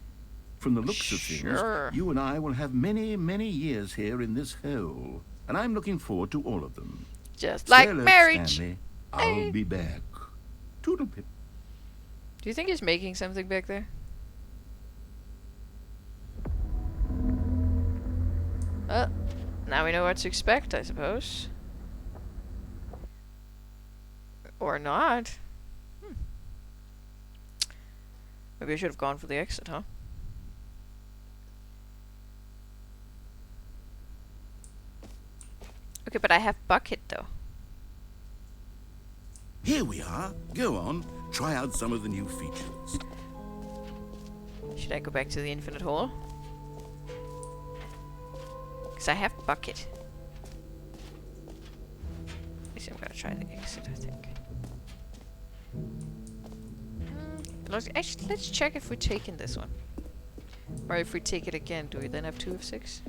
From the looks of Sure. things, you and I will have many, many years here in this hole. And I'm looking forward to all of them. Just Stay like alert, marriage. Stanley. Hey. I'll be back. Toodlepip. Do you think he's making something back there? Now we know what to expect, I suppose. Or not. Maybe I should have gone for the exit, huh? Okay, but I have bucket though. Here we are. Go on. Try out some of the new features. Should I go back to the infinite hole? Because I have bucket. At least I'm gonna try the exit, I think. Actually, let's check if we're taking this one. Or if we take it again, do we then have 2 of 6?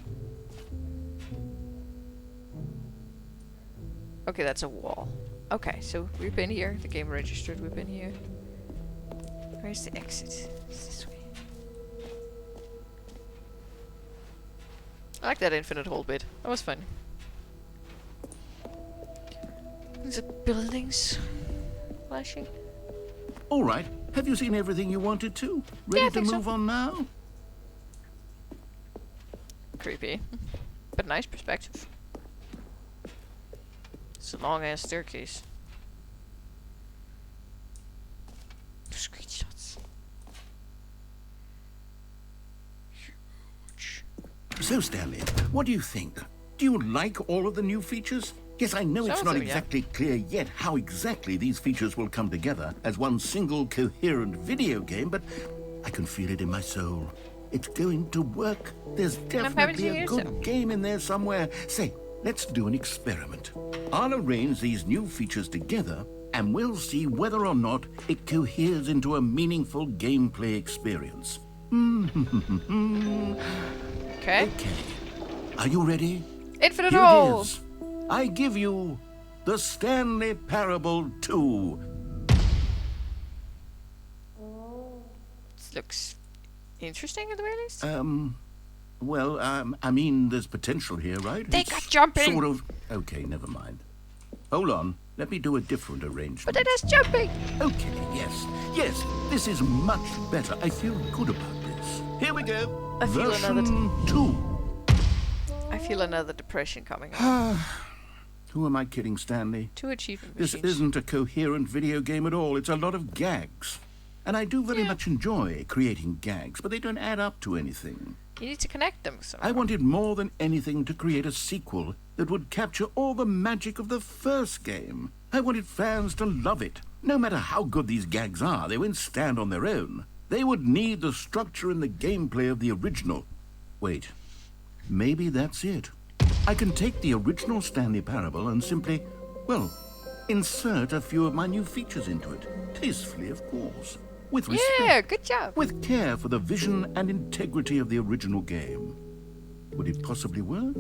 Okay, that's a wall. Okay, so we've been here. The game registered we've been here. Where's the exit? It's this way. I like that infinite hole bit. That was fun. Is it buildings flashing? All right. Have you seen everything you wanted to? Ready Yeah, I to think so. move on now? Creepy. But nice perspective. It's a long ass staircase. Screenshots. Huge. So, Stanley, what do you think? Do you like all of the new features? Yes, I know Some it's of not them, yeah. exactly clear yet how exactly these features will come together as one single coherent video game, but I can feel it in my soul. It's going to work. There's haven't definitely seen a it, good so. game in there somewhere. Say, let's do an experiment. I'll arrange these new features together, and we'll see whether or not it coheres into a meaningful gameplay experience. Okay. Okay. Are you ready? Infinite Here hole! it is. I give you the Stanley Parable 2. This looks interesting at the very least. I mean, there's potential here, right? They It's got jumping. Sort of Okay, never mind. Hold on. Let me do a different arrangement. But it is jumping! Okay, yes. Yes, this is much better. I feel good about this. Here we go. I feel Version 2. I feel another depression coming on. Who am I kidding, Stanley? 2 achievement This machines. isn't a coherent video game at all. It's a lot of gags. And I do very much enjoy creating gags, but they don't add up to anything. You need to connect them somehow. I wanted more than anything to create a sequel that would capture all the magic of the first game. I wanted fans to love it. No matter how good these gags are, they won't stand on their own. They would need the structure and the gameplay of the original. Wait, maybe that's it. I can take the original Stanley Parabel and simply, well, insert a few of my new features into it. Tastefully, of course. With respect. Yeah, good job. With care for the vision and integrity of the original game. Would it possibly work?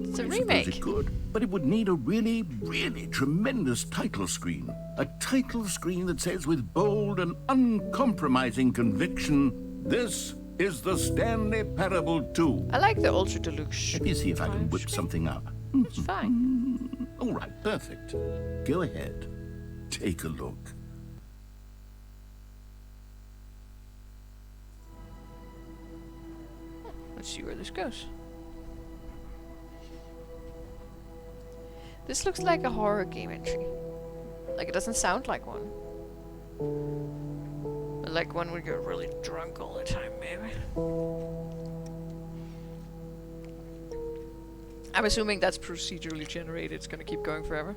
It's a I remake. suppose it could, but it would need a really, really tremendous title screen. A title screen that says with bold and uncompromising conviction, "This is the Stanley Parable 2. I like the Ultra Deluxe. Let me see if I can whip screen. something up. It's fine. All right, perfect. Go ahead. Take a look. Let's see where this goes. This looks like a horror game entry. Like, it doesn't sound like one. But like one where you're really drunk all the time, maybe. I'm assuming that's procedurally generated. It's gonna keep going forever.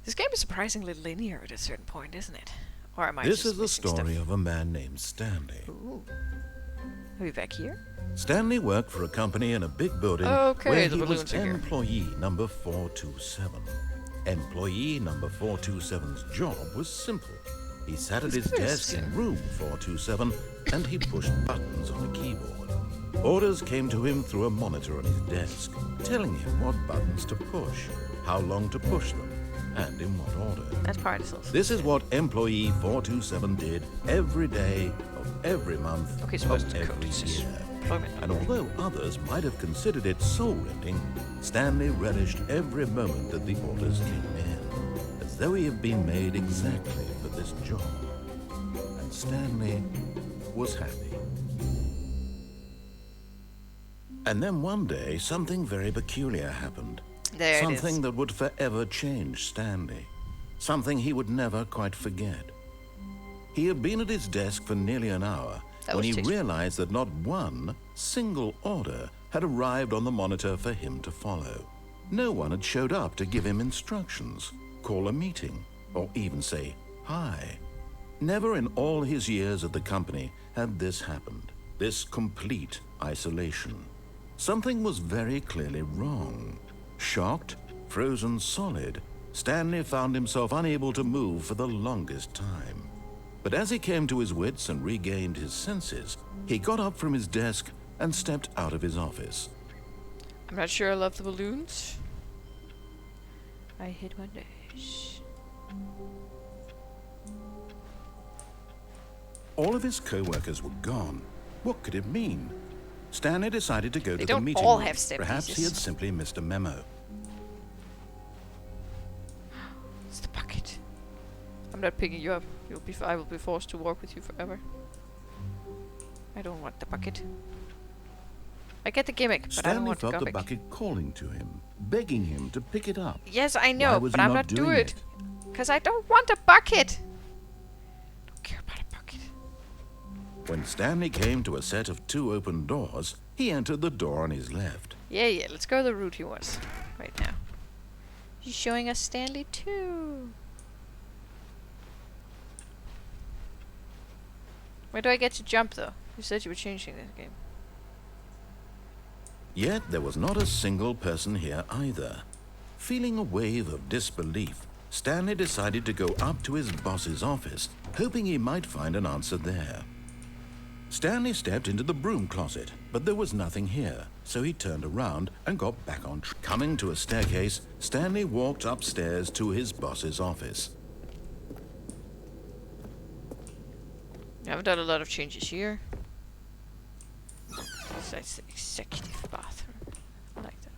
This game is surprisingly linear at a certain point, isn't it? Or am I This just is the missing story stuff? of a man named Stanley. Ooh. Are we back here? Stanley worked for a company in a big building Okay, where the he was balloons are here. employee number 427. Employee number 427's job was simple. He sat at his desk in room 427 and he pushed buttons on a keyboard. Orders came to him through a monitor on his desk, telling him what buttons to push, how long to push them, and in what order. That's particles. This is what employee 427 did every day of every month Okay, so what's of the code? every This is year. employment And number. although others might have considered it soul-rending, Stanley relished every moment that the orders came in, as though he had been made exactly for this job. And Stanley was happy. And then one day, something very peculiar happened. There it Something is. that would forever change Stanley. Something he would never quite forget. He had been at his desk for nearly an hour That when was he tasteful. realized that not one single order had arrived on the monitor for him to follow. No one had showed up to give him instructions, call a meeting, or even say hi. Never in all his years at the company had this happened, this complete isolation. Something was very clearly wrong. Shocked, frozen solid, Stanley found himself unable to move for the longest time. But as he came to his wits and regained his senses, he got up from his desk and stepped out of his office. I'm not sure I love the balloons. I hit my nose. All of his co-workers were gone. What could it mean? Stanley decided to go They to don't the meeting all room. have step Perhaps he pieces. had simply missed a memo. It's the bucket. I'm not picking you up. I will be forced to walk with you forever. I don't want the bucket. I get the gimmick, but I don't Stanley want the felt the gimmick. bucket calling to him, begging him to pick it up. Yes, I Why know, was but he I'm not not doing doing it. Because I don't want a bucket. Don't care about a bucket. When Stanley came to a set of 2 open doors, he entered the door on his left. Yeah, let's go the route he was. Right now. He's showing us Stanley too. Where do I get to jump though? You said you were changing this game. Yet there was not a single person here either. Feeling a wave of disbelief, Stanley decided to go up to his boss's office, hoping he might find an answer there. Stanley stepped into the broom closet, but there was nothing here, so he turned around and got back on track. Coming to a staircase, Stanley walked upstairs to his boss's office. I haven't done a lot of changes here. That's the executive bathroom. I like that.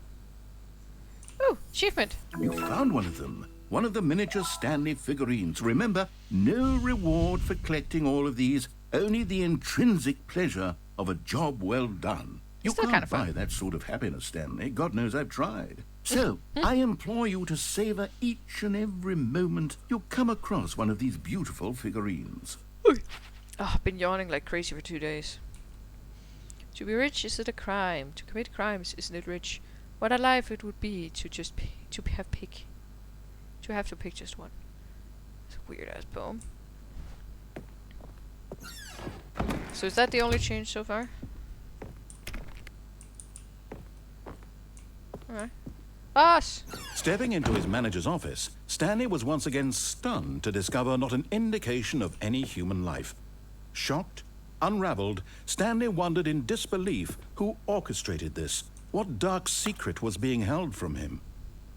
Oh, achievement! You found one of them. One of the miniature Stanley figurines. Remember, no reward for collecting all of these, only the intrinsic pleasure of a job well done. You Still can't kind of fun. buy that sort of happiness, Stanley. God knows I've tried. So, I implore you to savor each and every moment you come across one of these beautiful figurines. Oh, I've been yawning like crazy for 2 days. To be rich, is it a crime? To commit crimes, isn't it rich? What a life it would be to just have to pick just one. It's a weird ass poem. So is that the only change so far? Alright. Boss! Stepping into his manager's office, Stanley was once again stunned to discover not an indication of any human life. Shocked, unraveled, Stanley wondered in disbelief who orchestrated this. What dark secret was being held from him?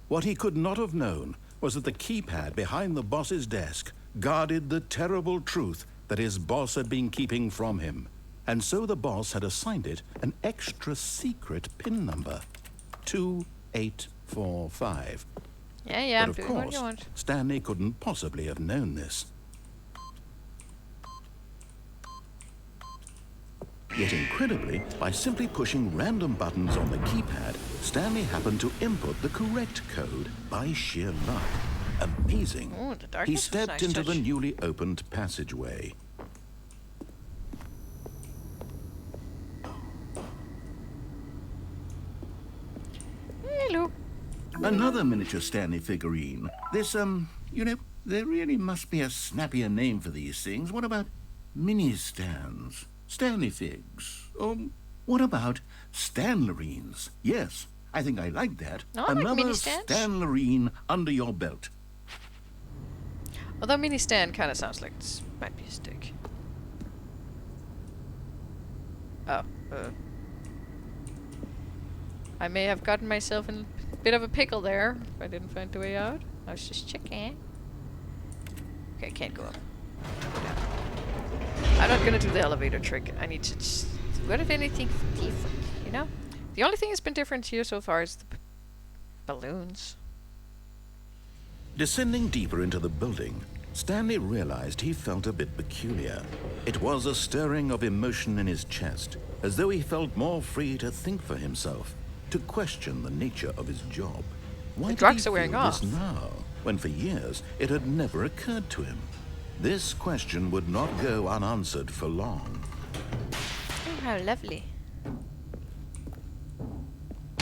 What he could not have known was that the keypad behind the boss's desk guarded the terrible truth that his boss had been keeping from him. And so the boss had assigned it an extra secret PIN number. 2845. Yeah, I'm But of doing what you course, want. Stanley couldn't possibly have known this. Yet incredibly, by simply pushing random buttons on the keypad, Stanley happened to input the correct code by sheer luck. Amazing. Ooh, the darkness He was stepped nice into touch. the newly opened passageway. Hello. Another miniature Stanley figurine. This, there really must be a snappier name for these things. What about mini-stands? Stanley figs? What about Stanlerines? Yes, I think I like that. Oh, I like Another mini-stands. Stanlerine under your belt. Although mini stand kind of sounds like this might be a stick. Oh, I may have gotten myself in a bit of a pickle there if I didn't find the way out. I was just checking. Okay, I can't go up. I'm not gonna do the elevator trick. I need to just... What if anything different, you know? The only thing that's been different here so far is the balloons. Descending deeper into the building, Stanley realized he felt a bit peculiar. It was a stirring of emotion in his chest, as though he felt more free to think for himself, to question the nature of his job. Why The did drugs he are wearing feel this off. now, when for years it had never occurred to him? This question would not go unanswered for long. Oh, how lovely.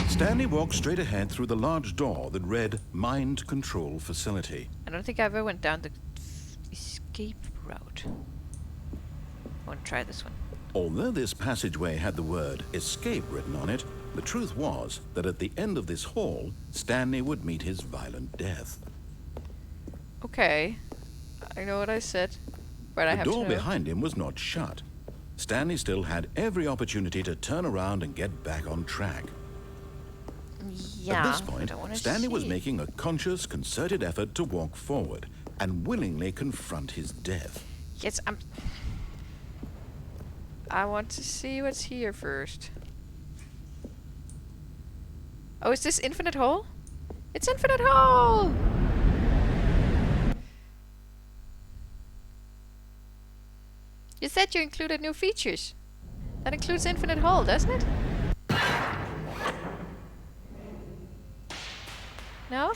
Stanley walked straight ahead through the large door that read Mind Control Facility. I don't think I ever went down the escape route. I want to try this one. Although this passageway had the word escape written on it, the truth was that at the end of this hall, Stanley would meet his violent death. Okay. I know what I said, but I The have to door know. behind him was not shut. Stanley still had every opportunity to turn around and get back on track. Yeah, At this point, but I wanna Stanley was see. making a conscious, concerted effort to walk forward and willingly confront his death. Yes, I want to see what's here first. Oh, is this Infinite Hole? It's Infinite Hole! You said you included new features. That includes Infinite Hole, doesn't it? No?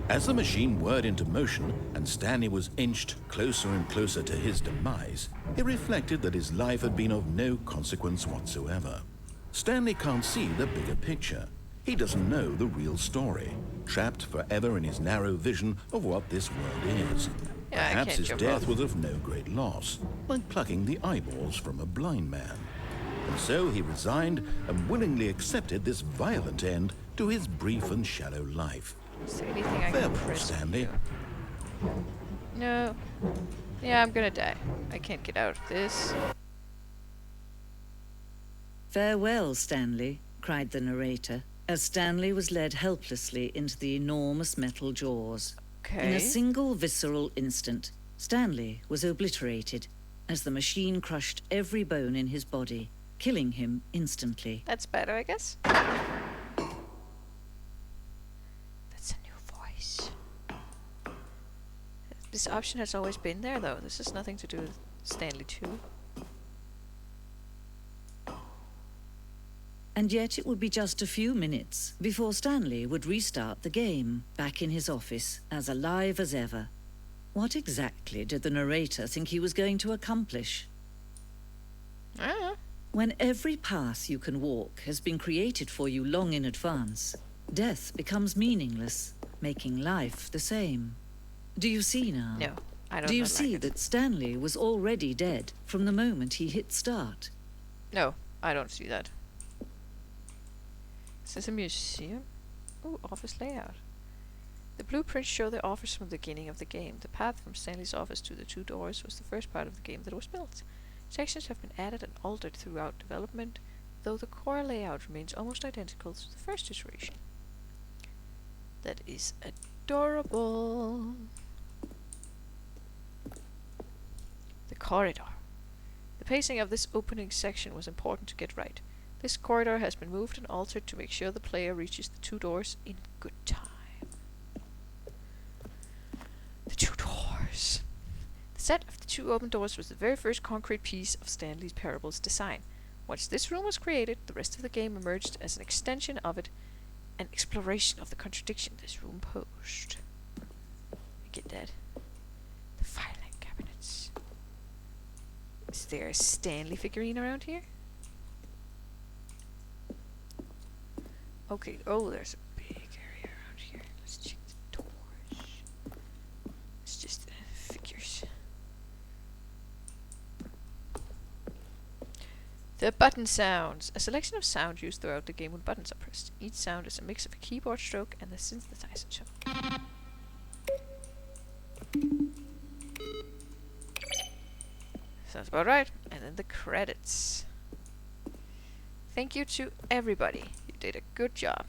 As the machine whirred into motion and Stanley was inched closer and closer to his demise, he reflected that his life had been of no consequence whatsoever. Stanley can't see the bigger picture. He doesn't know the real story, trapped forever in his narrow vision of what this world is. Yeah, I Perhaps can't his jump death off. was of no great loss, like plucking the eyeballs from a blind man. And so he resigned and willingly accepted this violent end to his brief and shallow life. Is there anything I can Farewell, press? Stanley. No. Yeah, I'm gonna die. I can't get out of this. "Farewell, Stanley," cried the narrator, as Stanley was led helplessly into the enormous metal jaws. In Okay. a single visceral instant, Stanley was obliterated as the machine crushed every bone in his body, killing him instantly. That's better, I guess. That's a new voice. This option has always been there, though. This has nothing to do with Stanley 2. And yet it would be just a few minutes before Stanley would restart the game, back in his office, as alive as ever. What exactly did the narrator think he was going to accomplish? I don't know. When every path you can walk has been created for you long in advance, death becomes meaningless, making life the same. Do you see now? No, I don't. Do you like see it. that Stanley was already dead from the moment he hit start? No, I don't see that. Is this a museum? Ooh, office layout. The blueprints show the office from the beginning of the game. The path from Stanley's office to the 2 doors was the first part of the game that was built. Sections have been added and altered throughout development, though the core layout remains almost identical to the first iteration. That is adorable. The corridor. The pacing of this opening section was important to get right. This corridor has been moved and altered to make sure the player reaches the 2 doors in good time. The 2 doors. The set of the 2 open doors was the very first concrete piece of Stanley's Parabel's design. Once this room was created, the rest of the game emerged as an extension of it, an exploration of the contradiction this room posed. I get that. The filing cabinets. Is there a Stanley figurine around here? Okay, oh, there's a big area around here. Let's check the doors. It's just figures. The button sounds. A selection of sounds used throughout the game when buttons are pressed. Each sound is a mix of a keyboard stroke and the synthesizer tone. Sounds about right. And then the credits. Thank you to everybody. You did a good job.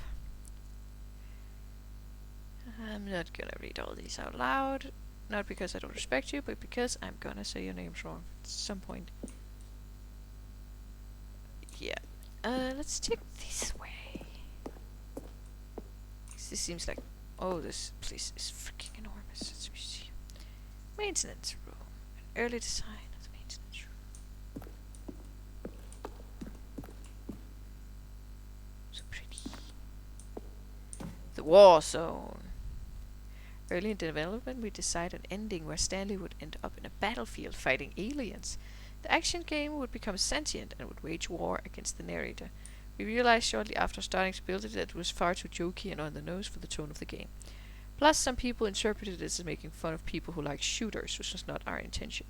I'm not gonna read all these out loud. Not because I don't respect you, but because I'm gonna say your names wrong at some point. Yeah. Let's check this way. This seems like... Oh, this place is freaking enormous. It's a museum. Maintenance room. An early design of the maintenance room. So pretty. The war zone. Early in development, we decided an ending where Stanley would end up in a battlefield fighting aliens. The action game would become sentient and would wage war against the narrator. We realized shortly after starting to build it that it was far too jokey and on the nose for the tone of the game. Plus, some people interpreted it as making fun of people who like shooters, which was not our intention.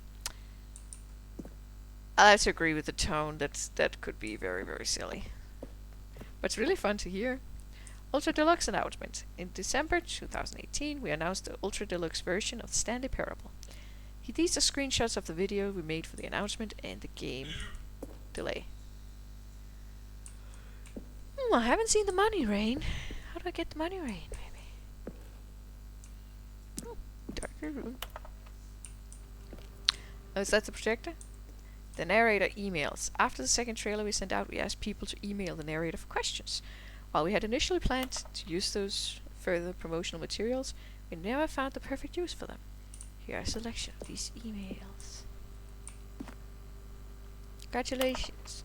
I have to agree with the tone. That could be very, very silly. But it's really fun to hear. Ultra Deluxe announcement. In December 2018, we announced the Ultra Deluxe version of the Stanley Parable. These are screenshots of the video we made for the announcement and the game delay. I haven't seen the money rain. How do I get the money rain, maybe? Oh, darker room. Oh, is that the projector? The narrator emails. After the second trailer we sent out, we asked people to email the narrator for questions. While we had initially planned to use those further promotional materials, we never found the perfect use for them. Here are a selection of these emails. Congratulations.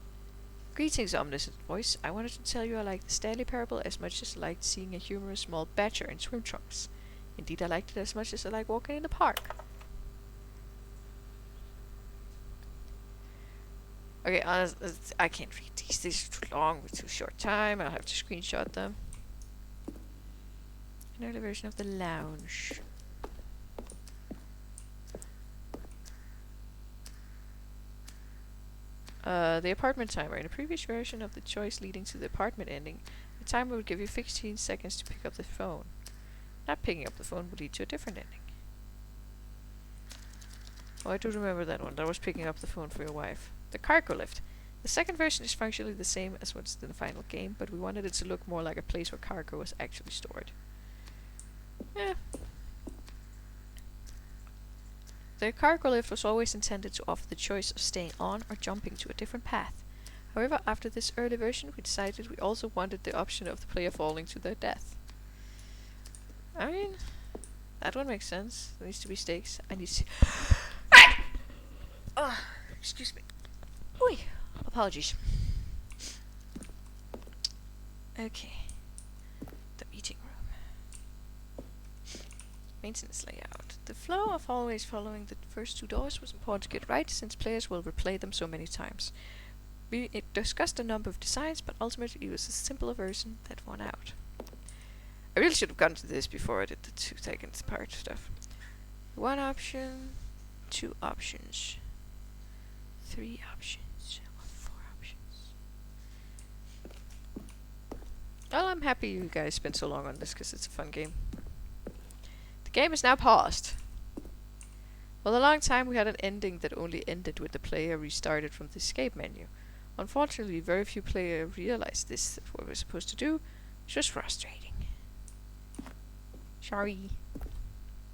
Greetings, omniscient voice. I wanted to tell you I like the Stanley Parable as much as I liked seeing a humorous small badger in swim trunks. Indeed, I liked it as much as I like walking in the park. Okay, I can't read these. These are too long with too short time. I'll have to screenshot them. An early version of the lounge. The apartment timer. In a previous version of the choice leading to the apartment ending, the timer would give you 15 seconds to pick up the phone. Not picking up the phone would lead to a different ending. Oh, I do remember that one. That was picking up the phone for your wife. The cargo lift. The second version is functionally the same as what's in the final game, but we wanted it to look more like a place where cargo was actually stored. Yeah. The cargo lift was always intended to offer the choice of staying on or jumping to a different path. However, after this early version, we decided we also wanted the option of the player falling to their death. I mean, that one makes sense. There needs to be stakes. I need to... Oh, excuse me. Oi, apologies. Okay. The meeting room. Maintenance layout. The flow of always following the first two doors was important to get right, since players will replay them so many times. We discussed a number of designs, but ultimately it was a simpler version that won out. I really should have gone to this before I did the 2 seconds part stuff. 1 option, 2 options, 3 options, or 4 options. Well, I'm happy you guys spent so long on this because it's a fun game. The game is now paused. For a long time we had an ending that only ended with the player restarted from the escape menu. Unfortunately, very few players realized this, what we were supposed to do, which was frustrating. Sorry.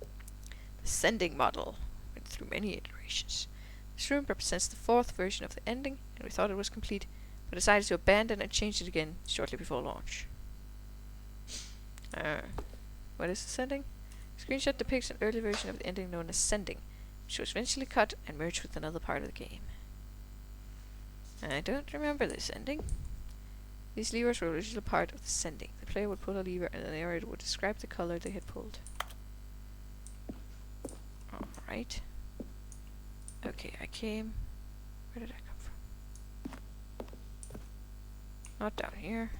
The sending model went through many iterations. This room represents the 4th version of the ending, and we thought it was complete, but decided to abandon and change it again shortly before launch. What is the sending? The screenshot depicts an early version of the ending known as sending, which was eventually cut and merged with another part of the game. I don't remember this ending. These levers were originally part of the sending. The player would pull a lever and the narrator would describe the color they had pulled. Alright. Okay, I came... Where did I come from? Not down here.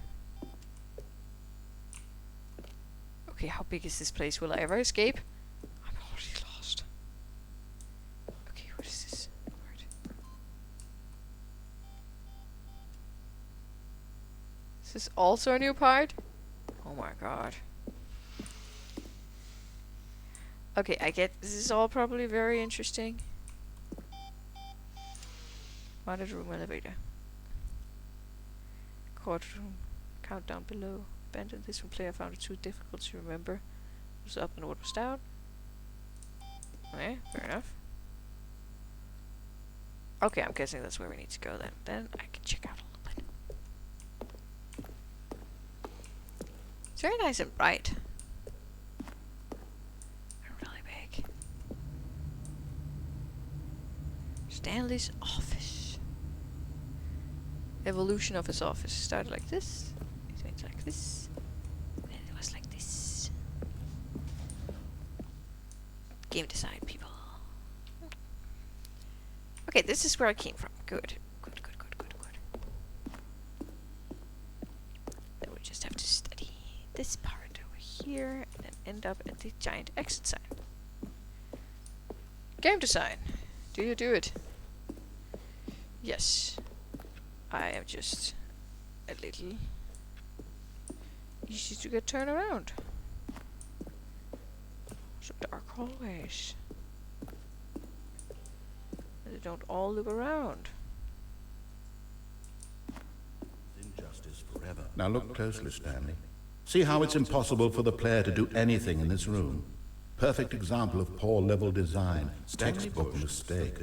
Okay, how big is this place? Will I ever escape? I'm already lost. Okay, what is this word? Is this also a new part? Oh my god. Okay, I get this is all probably very interesting. Modded room elevator. Courtroom. Countdown below. Abandoned this when player found it too difficult to remember. What was up and what was down. Okay, fair enough. Okay, I'm guessing that's where we need to go then. Then I can check out a little bit. It's very nice and bright. Really big. Stanley's office. Evolution of his office. Started like this. It went like this. And then it was like this. Game design, people. Okay, this is where I came from. Good. Good, good, good, good, good. Then we just have to study this part over here and then end up at the giant exit sign. Game design. Do you do it? Yes. I am just a little easy to get turned around. So dark hallways. They don't all look around. Injustice forever. Now look closely, Stanley. See how it's impossible for the player to do anything in this room. Perfect example of poor level design. Textbook mistake.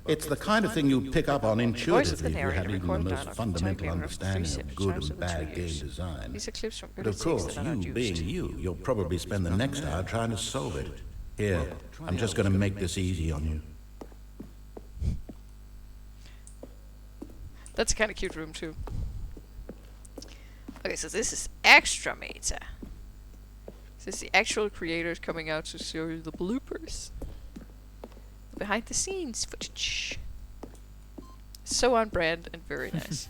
It's the kind of thing you pick up on intuitively if you have even the most fundamental understanding of good and bad game design. These are clips from But of course, you being you, you'll probably spend the next hour trying to solve it. Here, I'm just going to make this easy on you. That's a kind of cute room too. Okay, so this is extra meta. This is the actual creators coming out to show you the bloopers. Behind the scenes footage. So on brand and very nice.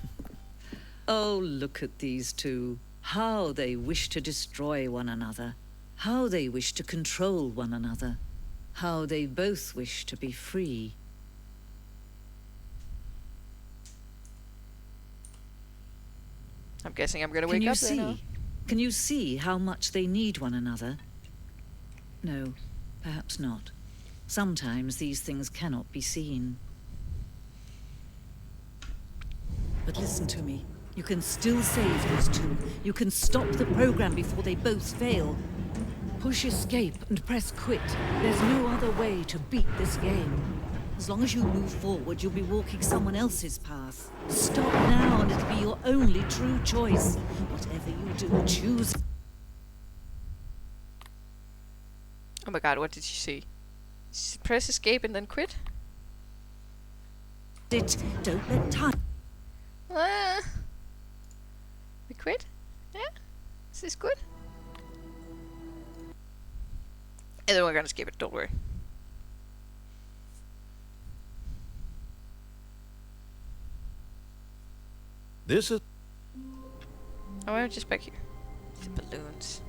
Oh, look at these two. How they wish to destroy one another. How they wish to control one another. How they both wish to be free. I'm guessing I'm gonna wake up there now. Can you see how much they need one another? No, perhaps not. Sometimes these things cannot be seen. But listen to me. You can still save these two. You can stop the program before they both fail. Push escape and press quit. There's no other way to beat this game. As long as you move forward, you'll be walking someone else's path. Stop now and it'll be your only true choice. Whatever you do, choose. Oh my god, what did you see? Press escape and then quit? Don't let time. We quit? Yeah? Is this good? And then we're gonna skip it, don't worry. This is... Oh, I'm just back here. The balloons.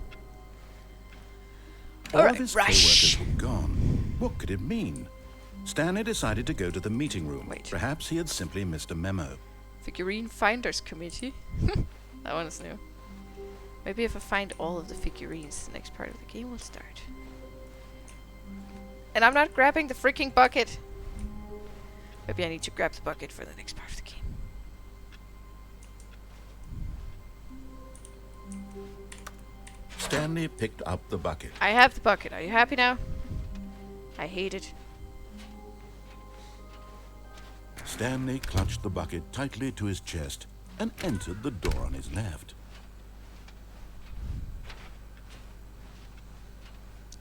All Alright, of his rush! co-workers were gone. What could it mean? Stanley decided to go to the meeting room. Wait. Perhaps he had simply missed a memo. Figurine Finders Committee. That one's new. Maybe if I find all of the figurines, the next part of the game will start. And I'm not grabbing the freaking bucket! Maybe I need to grab the bucket for the next part of the game. Stanley picked up the bucket. I have the bucket. Are you happy now? I hate it. Stanley clutched the bucket tightly to his chest and entered the door on his left.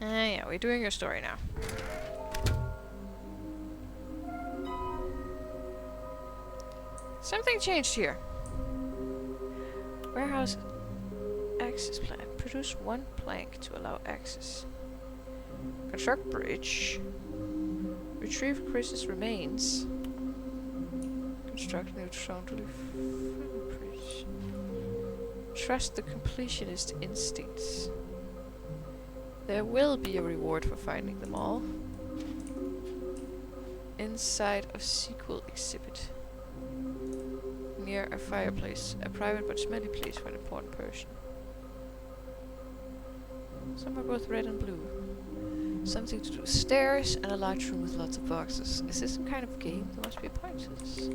Yeah, we're doing your story now. Something changed here. Warehouse access plan. Produce one plank to allow access. Construct bridge. Retrieve Chris's remains. Construct new stone to leave bridge. Trust the completionist instincts. There will be a reward for finding them all. Inside of sequel exhibit. Near a fireplace. A private but smelly place for an important person. Some are both red and blue. Something to do with stairs and a large room with lots of boxes. Is this some kind of game? There must be a point to this.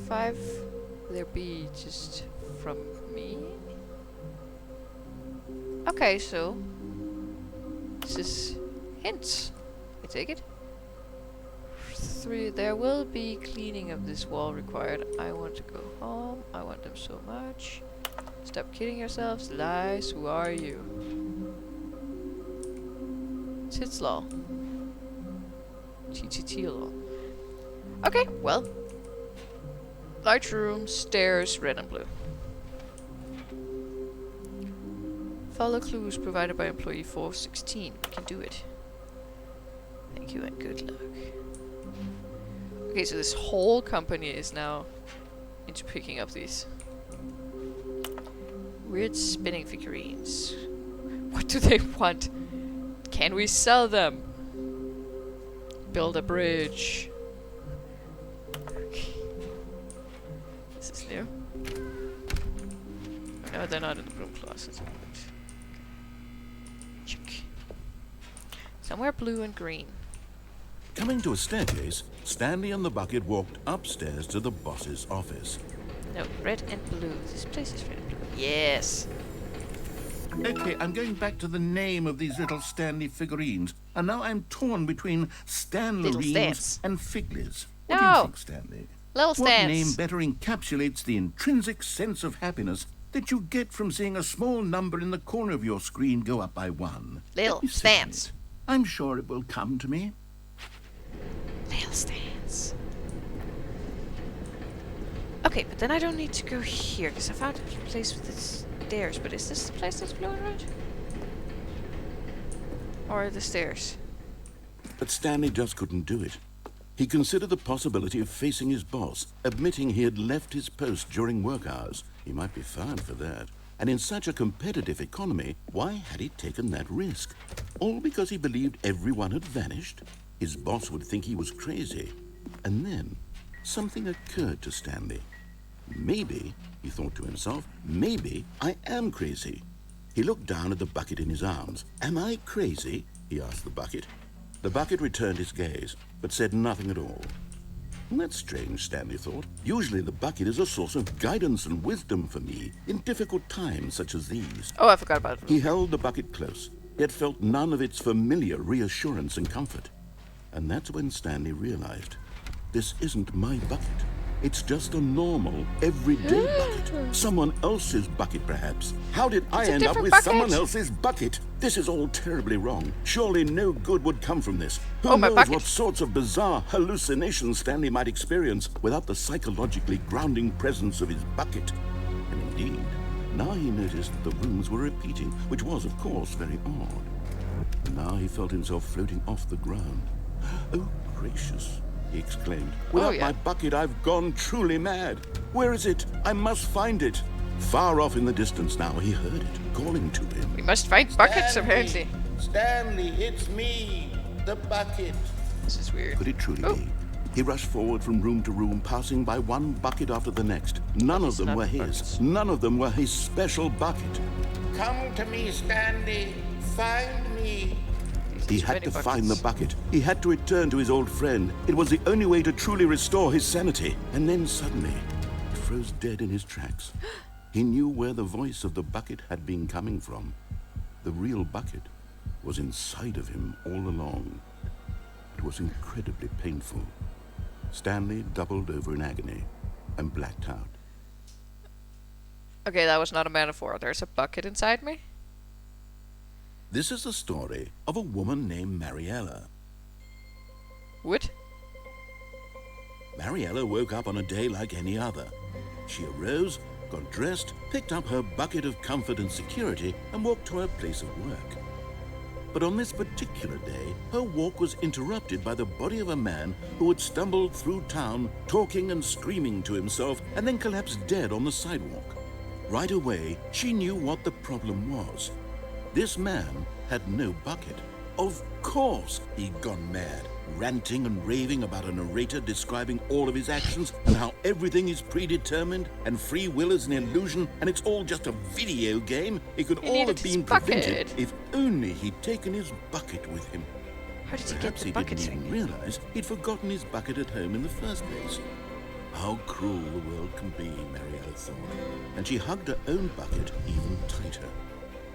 5 there be just from me? Okay, so this is hints. I take it. 3 there will be cleaning of this wall required. I want to go home. I want them so much. Stop kidding yourselves. Lies, who are you? Tits law. TTT law. Okay, well. Large room, stairs, red and blue. Follow clues provided by employee 416. We can do it. Thank you and good luck. Okay, so this whole company is now into picking up these weird spinning figurines. What do they want? Can we sell them? Build a bridge. Okay. This is new. Oh, no, they're not in the broom closet. Check. Somewhere blue and green. Coming to a staircase, Stanley and the bucket walked upstairs to the boss's office. No, red and blue. This place is red and blue. Yes. Okay, I'm going back to the name of these little Stanley figurines, and now I'm torn between Stanlerines and Figlies. What do you think, Stanley? Little What Stans. name better encapsulates the intrinsic sense of happiness that you get from seeing a small number in the corner of your screen go up by 1? Little Let me sit Stans. on it. I'm sure it will come to me. Little Stans. Okay, but then I don't need to go here, because I found a place with the stairs. But is this the place that's blue and red? Or the stairs? But Stanley just couldn't do it. He considered the possibility of facing his boss, admitting he had left his post during work hours. He might be fined for that. And in such a competitive economy, why had he taken that risk? All because he believed everyone had vanished? His boss would think he was crazy. And then, something occurred to Stanley. Maybe, he thought to himself, maybe I am crazy. He looked down at the bucket in his arms. Am I crazy? He asked the bucket. The bucket returned his gaze, but said nothing at all. That's strange, Stanley thought. Usually the bucket is a source of guidance and wisdom for me in difficult times such as these. Oh, I forgot about it. He held the bucket close, yet felt none of its familiar reassurance and comfort. And that's when Stanley realized, this isn't my bucket. It's just a normal, everyday bucket. Someone else's bucket, perhaps. How did I end up with someone else's bucket? This is all terribly wrong. Surely no good would come from this. Who knows what sorts of bizarre hallucinations Stanley might experience without the psychologically grounding presence of his bucket. And indeed, now he noticed that the rooms were repeating, which was, of course, very odd. And now he felt himself floating off the ground. Oh, gracious, he exclaimed. Without my bucket, I've gone truly mad. Where is it? I must find it. Far off in the distance now, he heard it, calling to him. We must find buckets, apparently. Stanley, it's me, the bucket. This is weird. Could it truly be? He rushed forward from room to room, passing by one bucket after the next. None of them were his. None of them were his special bucket. Come to me, Stanley. Find me. He had to find the bucket. He had to return to his old friend. It was the only way to truly restore his sanity. And then suddenly, he froze dead in his tracks. He knew where the voice of the bucket had been coming from. The real bucket was inside of him all along. It was incredibly painful. Stanley doubled over in agony and blacked out. Okay, that was not a metaphor. There's a bucket inside me? This is the story of a woman named Mariella. What? Mariella woke up on a day like any other. She arose, got dressed, picked up her bucket of comfort and security, and walked to her place of work. But on this particular day, her walk was interrupted by the body of a man who had stumbled through town, talking and screaming to himself, and then collapsed dead on the sidewalk. Right away, she knew what the problem was. This man had no bucket. Of course he'd gone mad, ranting and raving about a narrator describing all of his actions and how everything is predetermined and free will is an illusion and it's all just a video game. It could all have been prevented if only he'd taken his bucket with him. How did he get the bucket? Perhaps he didn't even realize he'd forgotten his bucket at home in the first place. How cruel the world can be, Mariella thought, and she hugged her own bucket even tighter.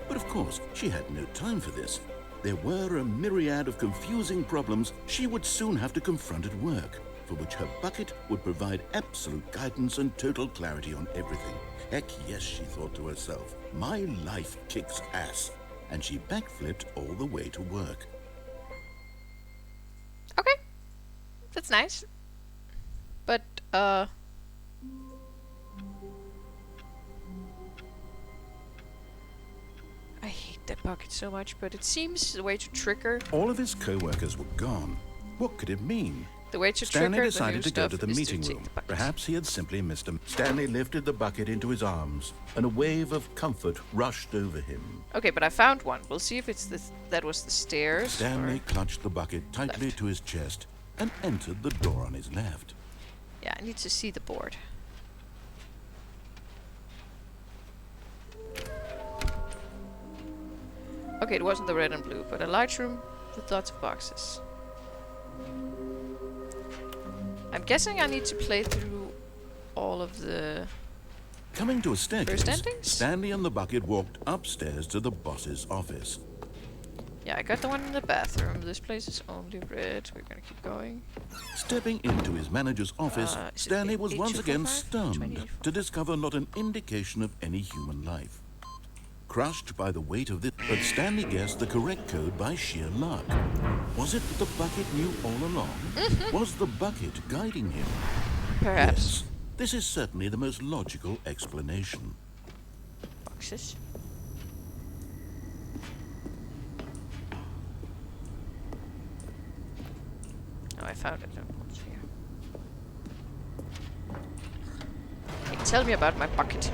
But of course, she had no time for this. There were a myriad of confusing problems she would soon have to confront at work, for which her bucket would provide absolute guidance and total clarity on everything. Heck yes, she thought to herself, my life kicks ass. And she backflipped all the way to work. Okay. That's nice. But, I hate that bucket so much, but it seems the way to trigger... All of his co-workers were gone. What could it mean? The way to Stanley trigger decided the to go to the meeting room. Perhaps he had simply missed him. Stanley lifted the bucket into his arms, and a wave of comfort rushed over him. Okay, but I found one. We'll see if it's that was the stairs. Stanley clutched the bucket tightly to his chest and entered the door on his left. Yeah, I need to see the board. Okay, it wasn't the red and blue, but a large room with lots of boxes. I'm guessing I need to play through all of the... Coming to a staircase, first endings? Stanley and the bucket walked upstairs to the boss's office. Yeah, I got the one in the bathroom. This place is only red. We're gonna keep going. Stepping into his manager's office, Stanley was once again 8245? stunned 2084. to discover not an indication of any human life. Crushed by the weight of this, but Stanley guessed the correct code by sheer luck. Was it that the bucket knew all along? Was the bucket guiding him? Perhaps. Yes, this is certainly the most logical explanation. Boxes. Oh, I found it. It's here. Hey, tell me about my bucket.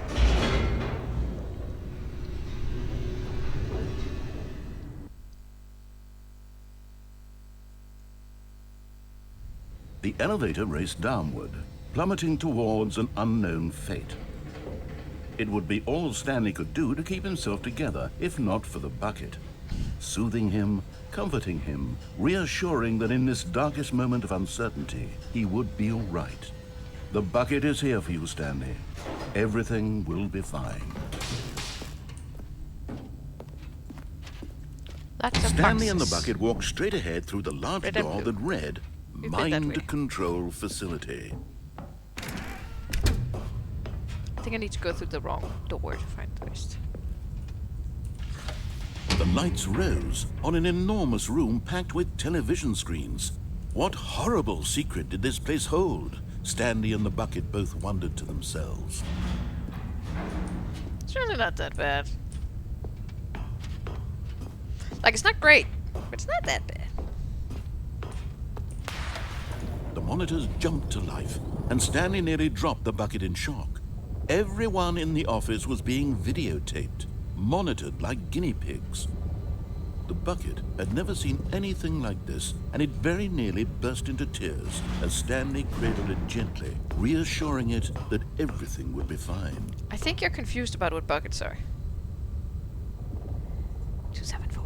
The elevator raced downward, plummeting towards an unknown fate. It would be all Stanley could do to keep himself together, if not for the bucket. soothing him, comforting him, reassuring that in this darkest moment of uncertainty, he would be all right. The bucket is here for you, Stanley. Everything will be fine. Lots of Stanley and the boxes. bucket walked straight ahead through the large Red and door blue. that read, We've been that way. Mind Control Facility. I think I need to go through the wrong door to find the rest. The lights rose on an enormous room packed with television screens. What horrible secret did this place hold? Stanley and the bucket both wondered to themselves. It's really not that bad. Like, it's not great, but it's not that bad. The monitors jumped to life, and Stanley nearly dropped the bucket in shock. Everyone in the office was being videotaped, monitored like guinea pigs. The bucket had never seen anything like this, and it very nearly burst into tears as Stanley cradled it gently, reassuring it that everything would be fine. I think you're confused about what buckets are. 274.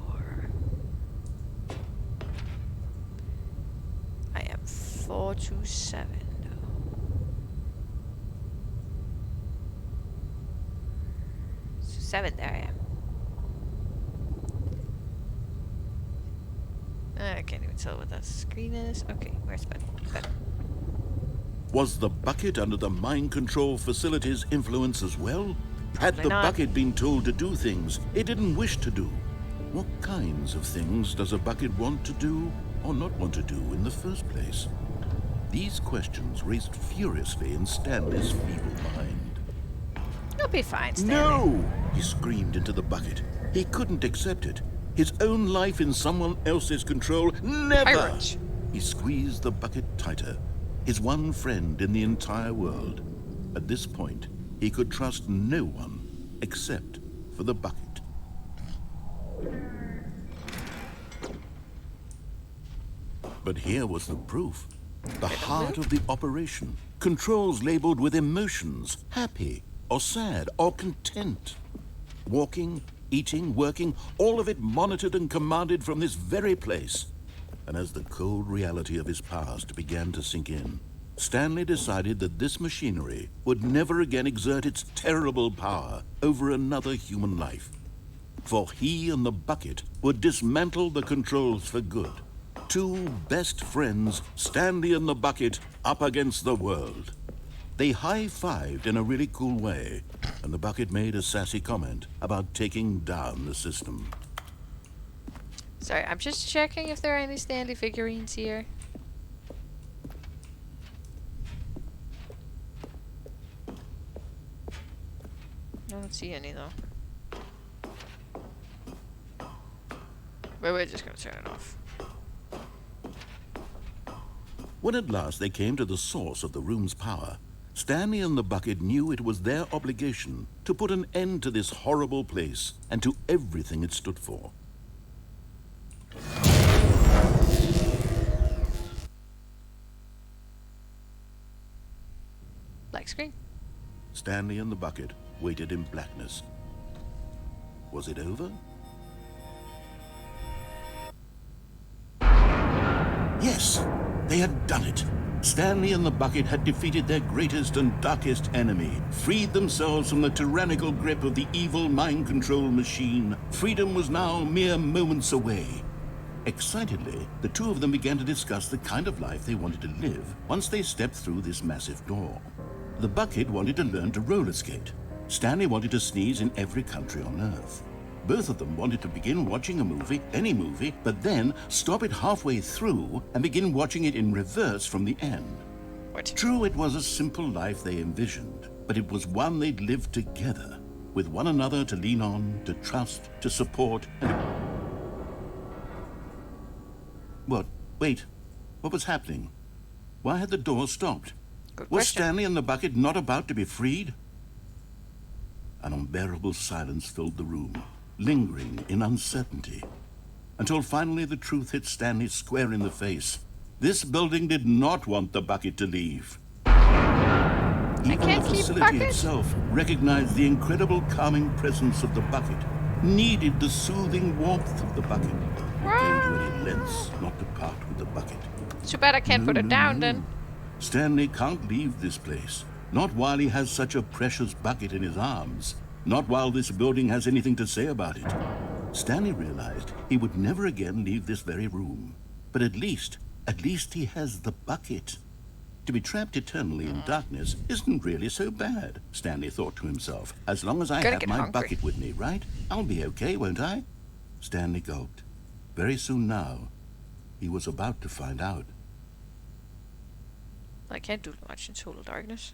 I am 427. So 7, there I am. I can't even tell what that screen is. Okay, where's Ben? Ben. Was the bucket under the mind control facility's influence as well? Had Probably the not. bucket been told to do things it didn't wish to do? What kinds of things does a bucket want to do or not want to do in the first place? These questions raced furiously in Stanley's feeble mind. You'll be fine, Stanley. No! He screamed into the bucket. He couldn't accept it. His own life in someone else's control? Never! Pirate. He squeezed the bucket tighter. His one friend in the entire world. At this point, he could trust no one except for the bucket. But here was the proof. The heart of the operation. Controls labeled with emotions, happy or sad or content. Walking, eating, working, all of it monitored and commanded from this very place. And as the cold reality of his past began to sink in, Stanley decided that this machinery would never again exert its terrible power over another human life. For he and the bucket would dismantle the controls for good. Two best friends, Stanley and the bucket, up against the world. They high-fived in a really cool way, and the bucket made a sassy comment about taking down the system. Sorry, I'm just checking if there are any Stanley figurines here. I don't see any though. But we're just gonna turn it off. When at last they came to the source of the room's power, Stanley and the bucket knew it was their obligation to put an end to this horrible place and to everything it stood for. Black screen. Stanley and the bucket waited in blackness. Was it over? Yes, they had done it. Stanley and the bucket had defeated their greatest and darkest enemy, freed themselves from the tyrannical grip of the evil mind control machine. Freedom was now mere moments away. Excitedly, the two of them began to discuss the kind of life they wanted to live once they stepped through this massive door. The bucket wanted to learn to roller skate. Stanley wanted to sneeze in every country on Earth. Both of them wanted to begin watching a movie, any movie, but then stop it halfway through and begin watching it in reverse from the end. What? True, it was a simple life they envisioned, but it was one they'd lived together, with one another to lean on, to trust, to support, and... What? Wait. What was happening? Why had the door stopped? Good Was question. Stanley and the bucket not about to be freed? An unbearable silence filled the room, lingering in uncertainty, until finally the truth hit Stanley square in the face. This building did not want the bucket to leave. Even can't the keep facility bucket? itself recognized the incredible calming presence of the bucket. needed the soothing warmth of the bucket. Would go to any lengths not to part with the bucket. Too bad I can't put it down then. Stanley can't leave this place. Not while he has such a precious bucket in his arms. Not while this building has anything to say about it. Stanley realized he would never again leave this very room. But at least he has the bucket. To be trapped eternally in darkness isn't really so bad, Stanley thought to himself. As long as I have my bucket with me, right? I'll be okay, won't I? Stanley gulped. Very soon now, he was about to find out. I can't do much in total darkness.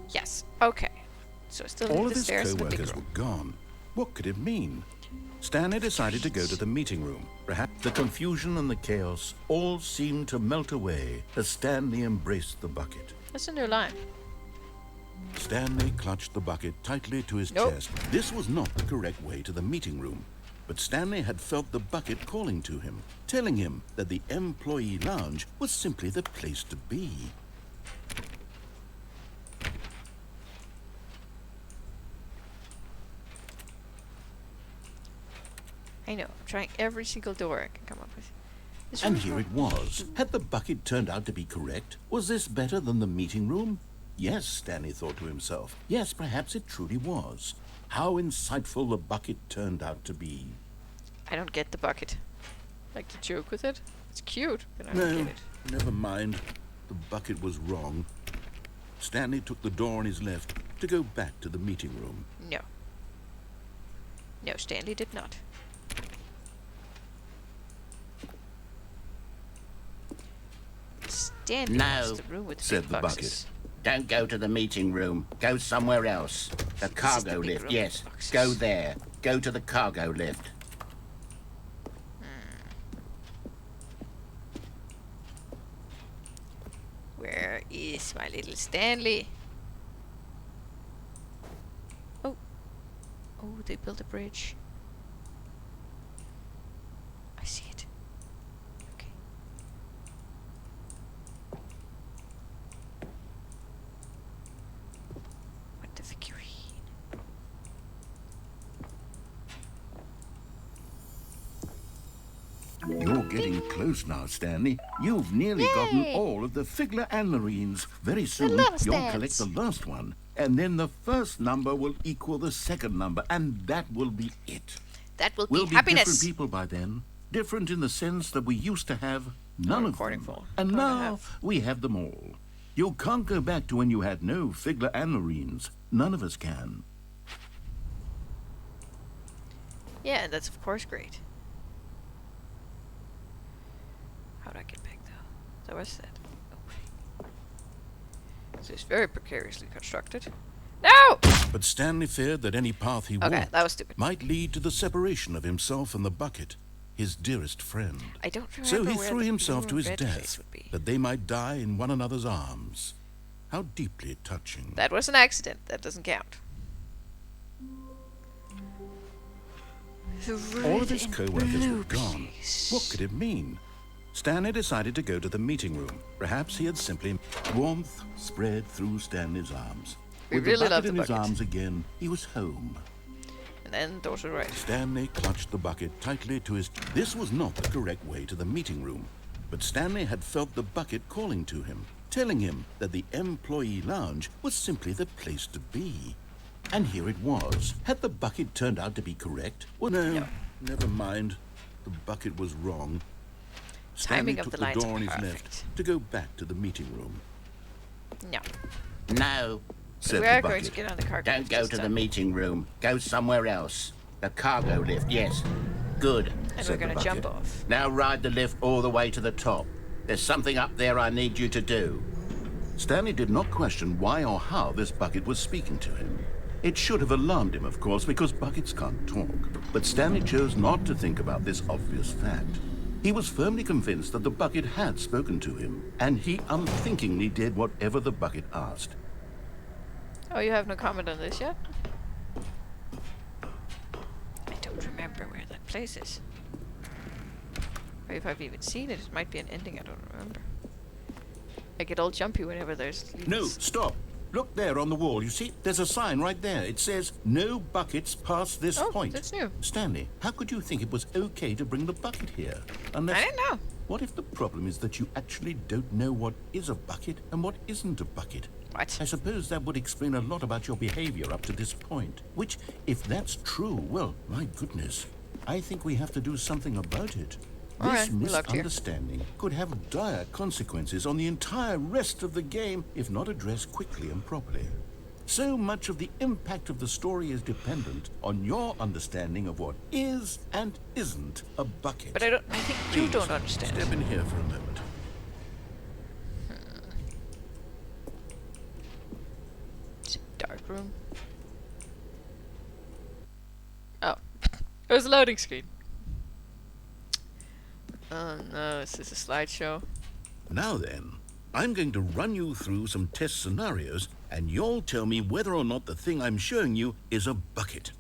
Yes, okay. So I still All need of the his stairs and the big co-workers were room. gone. What could it mean? Stanley decided to go to the meeting room. Perhaps the confusion and the chaos all seemed to melt away as Stanley embraced the bucket. That's a new line. Stanley clutched the bucket tightly to his chest. This was not the correct way to the meeting room. But Stanley had felt the bucket calling to him, telling him that the employee lounge was simply the place to be. I know, I'm trying every single door I can come up with. And here it was. Had the bucket turned out to be correct? Was this better than the meeting room? Yes, Stanley thought to himself. Yes, perhaps it truly was. How insightful the bucket turned out to be. I don't get the bucket. Like to joke with it? It's cute, but I don't No, get it. never mind. The bucket was wrong. Stanley took the door on his left to go back to the meeting room. No. No, Stanley did not. Stanley wants the room with the said big the boxes. bucket. Don't go to the meeting room. Go somewhere else. The cargo the big lift, room yes. with boxes. Go there. Go to the cargo lift. Where is my little Stanley? Oh. Oh, they built a bridge. I see it. Okay. What the figurine? You're getting close now, Stanley. You've nearly gotten all of the Figler and Marines. Very soon, little you'll Stans. collect the last one. And then the first number will equal the second number, and that will be it. That will We'll be be happiness. different people by then. Different in the sense that we used to have none of recording them. full. And Going to now have. we have them all. You can't go back to when you had no Figler and Marines. None of us can. Yeah, and that's of course great. How do I get back though? So what's that? Oh. So it's very precariously constructed. No! But Stanley feared that any path he Okay, walked that was stupid. might lead to the separation of himself and the bucket, his dearest friend. I don't remember So he where threw the himself to blue his and red death, place would be. that they might die in one another's arms. How deeply touching. That was an accident. That doesn't count. The All of red his and co-workers blue were gone. place. What could it mean? Stanley decided to go to the meeting room. Perhaps he had simply... Warmth spread through Stanley's arms. We With really the love bucket the in his bucket. arms again, he was home. And then doors are right. Stanley clutched the bucket tightly to his... This was not the correct way to the meeting room. But Stanley had felt the bucket calling to him, telling him that the employee lounge was simply the place to be. And here it was. Had the bucket turned out to be correct? Well, no, never mind. The bucket was wrong. Stanley Timing of took the the lines door on are his perfect. left to go back to the meeting room. No. No. Said We the are going bucket. to get on the cargo. Don't go to the meeting room. Go somewhere else. The cargo lift, yes. Good. And we're said the going to jump bucket. off. Now ride the lift all the way to the top. There's something up there I need you to do. Stanley did not question why or how this bucket was speaking to him. It should have alarmed him, of course, because buckets can't talk. But Stanley chose not to think about this obvious fact. He was firmly convinced that the bucket had spoken to him, and he unthinkingly did whatever the bucket asked. Oh, you have no comment on this yet? I don't remember where that place is. Or if I've even seen it, it might be an ending I don't remember. I get all jumpy whenever there's... No, stop. Look there on the wall. You see, there's a sign right there. It says, no buckets past this Oh, point. that's new. Stanley, how could you think it was okay to bring the bucket here? Unless... I didn't know. What if the problem is that you actually don't know what is a bucket and what isn't a bucket? What? I suppose that would explain a lot about your behavior up to this point. Which, if that's true, well, my goodness, I think we have to do something about it. All This right, good luck to you. misunderstanding could have dire consequences on the entire rest of the game if not addressed quickly and properly. So much of the impact of the story is dependent on your understanding of what is and isn't a bucket. But I think you Please, don't understand. Step in here for a moment. It's a dark room. Oh. It was a loading screen. Oh no, is this a slideshow? Now then, I'm going to run you through some test scenarios, and you'll tell me whether or not the thing I'm showing you is a bucket.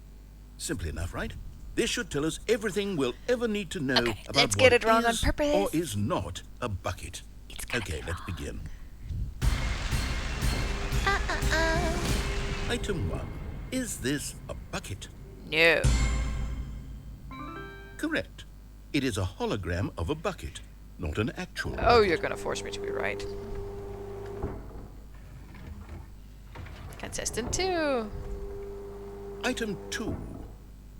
Simple enough, right? This should tell us everything we'll ever need to know Okay, about let's what get it wrong on is purpose. or is not a bucket. Okay, let's begin. Item 1. Is this a bucket? No. Correct. It is a hologram of a bucket, not an actual Oh, bucket. you're gonna force me to be right. Contestant 2. Item 2.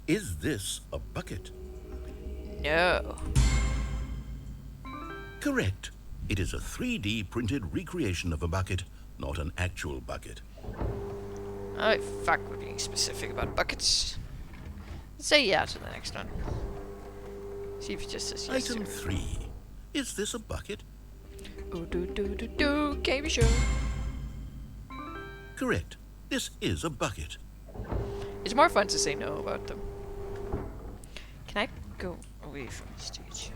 Is this a bucket? No. Correct. It is a 3D printed recreation of a bucket, not an actual bucket. I fuck with being specific about buckets. Let's say yeah to the next one. See if it just says yes. Item 3. Is this a bucket? Ooh, do, game show. Correct. This is a bucket. It's more fun to say no about them. Can I go away from the stage?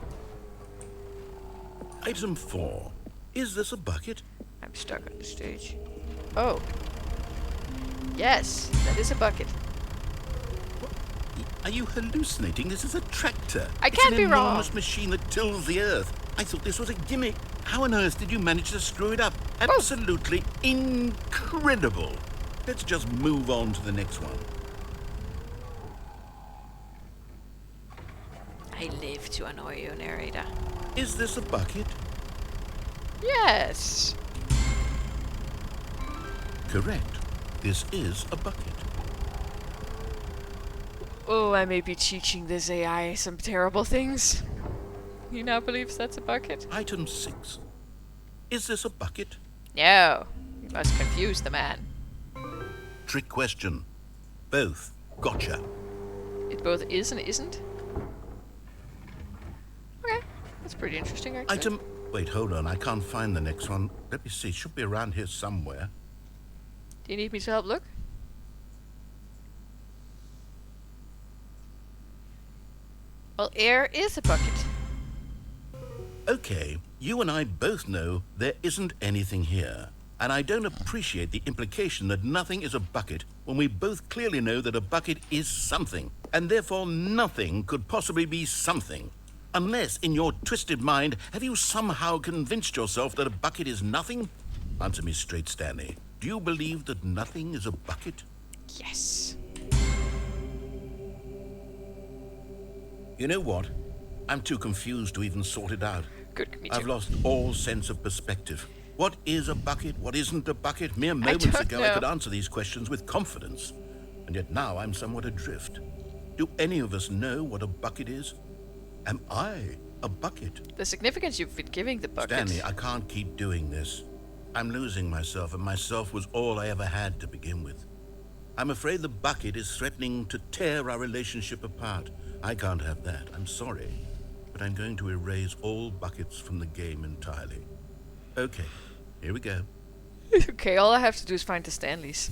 Item 4. Is this a bucket? I'm stuck on the stage. Oh. Yes, that is a bucket. Are you hallucinating? This is a tractor. I can't be It's an wrong. enormous machine that tills the earth. I thought this was a gimmick. How on earth did you manage to screw it up? Absolutely incredible. Let's just move on to the next one. I live to annoy you, narrator. Is this a bucket? Yes. Correct. This is a bucket. Oh, I may be teaching this AI some terrible things. He now believes that's a bucket? Item 6. Is this a bucket? No. You must confuse the man. Trick question. Both. Gotcha. It both is and isn't? Okay. That's pretty interesting, actually. Item... Wait, hold on. I can't find the next one. Let me see. It should be around here somewhere. Do you need me to help look? Well, air is a bucket. Okay, you and I both know there isn't anything here. And I don't appreciate the implication that nothing is a bucket when we both clearly know that a bucket is something. And therefore nothing could possibly be something. Unless, in your twisted mind, have you somehow convinced yourself that a bucket is nothing? Answer me straight, Stanley. Do you believe that nothing is a bucket? Yes. You know what? I'm too confused to even sort it out. Good, me too. I've lost all sense of perspective. What is a bucket? What isn't a bucket? Mere moments don't ago I know. could answer these questions with confidence. And yet now I'm somewhat adrift. Do any of us know what a bucket is? Am I a bucket? The significance you've been giving the bucket. Stanley, I can't keep doing this. I'm losing myself, and myself was all I ever had to begin with. I'm afraid the bucket is threatening to tear our relationship apart. I can't have that. I'm sorry. But I'm going to erase all buckets from the game entirely. Okay, here we go. Okay, all I have to do is find the Stanleys.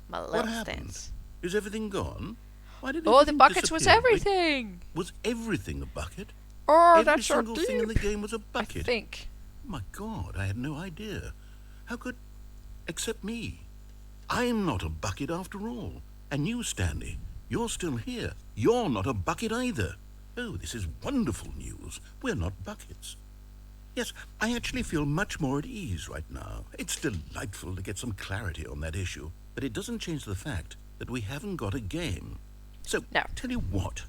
My What little happened? Stans. Is everything gone? Why did Oh, the everything buckets was disappear? Wait, everything! was everything a bucket? Oh, Every that's so single thing in the deep. game was a I bucket. think. My God, I had no idea. How could... except me. I'm not a bucket after all. And you, Stanley, You're still here. You're not a bucket either. Oh, this is wonderful news. We're not buckets. Yes, I actually feel much more at ease right now. It's delightful to get some clarity on that issue, but it doesn't change the fact that we haven't got a game. So, No. tell you what,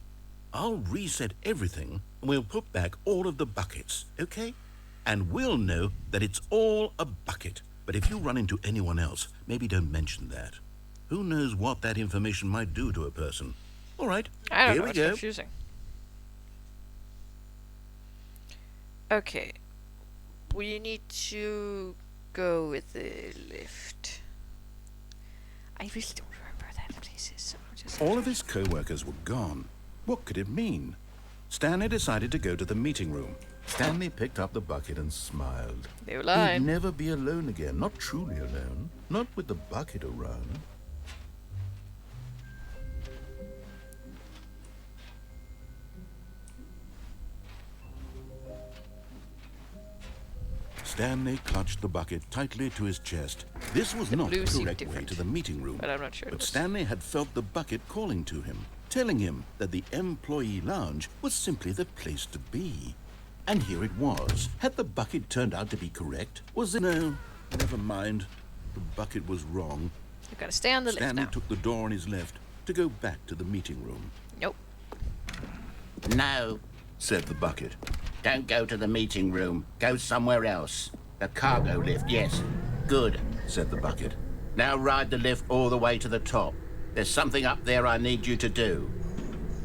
I'll reset everything and we'll put back all of the buckets, okay? And we'll know that it's all a bucket. But if you run into anyone else, maybe don't mention that. Who knows what that information might do to a person? All right, I don't here know. we It's go. confusing. Okay. We need to go with the lift. I really don't remember that place is, so I'll just... All of his co-workers were gone. What could it mean? Stanley decided to go to the meeting room. Stanley picked up the bucket and smiled. New He'd line. never be alone again, not truly alone, not with the bucket around. Stanley clutched the bucket tightly to his chest. This was not the blue seemed correct way different, to the meeting room. but I'm not sure it But was. Stanley had felt the bucket calling to him, telling him that the employee lounge was simply the place to be. And here it was. Had the bucket turned out to be correct? Was it? No, never mind. The bucket was wrong. You've got to stay on the lift Stanley now. took the door on his left to go back to the meeting room, Nope. No, said the bucket. don't go to the meeting room. Go somewhere else. The cargo lift, yes. Good, Said the bucket. now ride the lift all the way to the top. There's something up there I need you to do.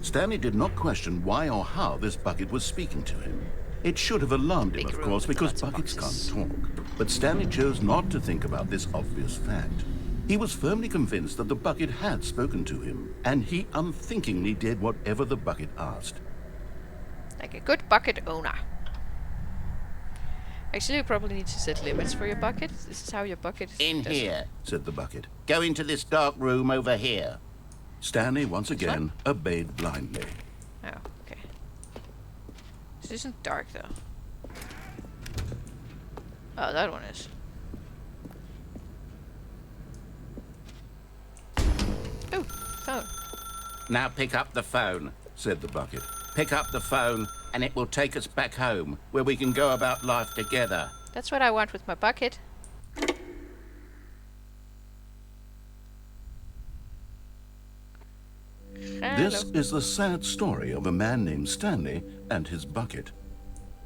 Stanley did not question why or how this bucket was speaking to him. It should have alarmed him, Big of room course, with because lots of buckets boxes. can't talk. But Stanley chose not to think about this obvious fact. He was firmly convinced that the bucket had spoken to him, and he unthinkingly did whatever the bucket asked. Like a good bucket owner. Actually, you probably need to set limits for your bucket. This is how your bucket In does- here. Said the bucket. Go into this dark room over here. Stanley once again obeyed blindly. Oh, okay. This isn't dark though. Oh, that one is. Oh, phone. Now pick up the phone. Said the bucket. Pick up the phone and it will take us back home, where we can go about life together. That's what I want with my bucket. This Hello. is the sad story of a man named Stanley and his bucket.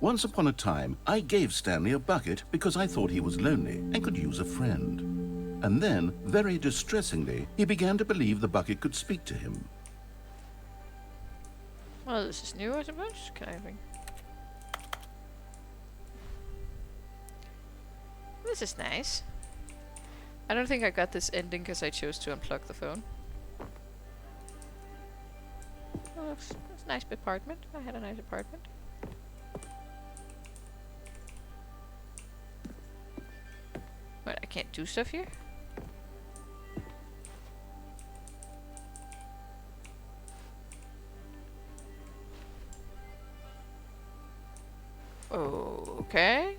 Once upon a time, I gave Stanley a bucket because I thought he was lonely and could use a friend. And then, very distressingly, he began to believe the bucket could speak to him. Well, this is new, I suppose. Can I ring? This is nice. I don't think I got this ending because I chose to unplug the phone. Oh, it's a nice apartment. I had a nice apartment. What, I can't do stuff here? Okay.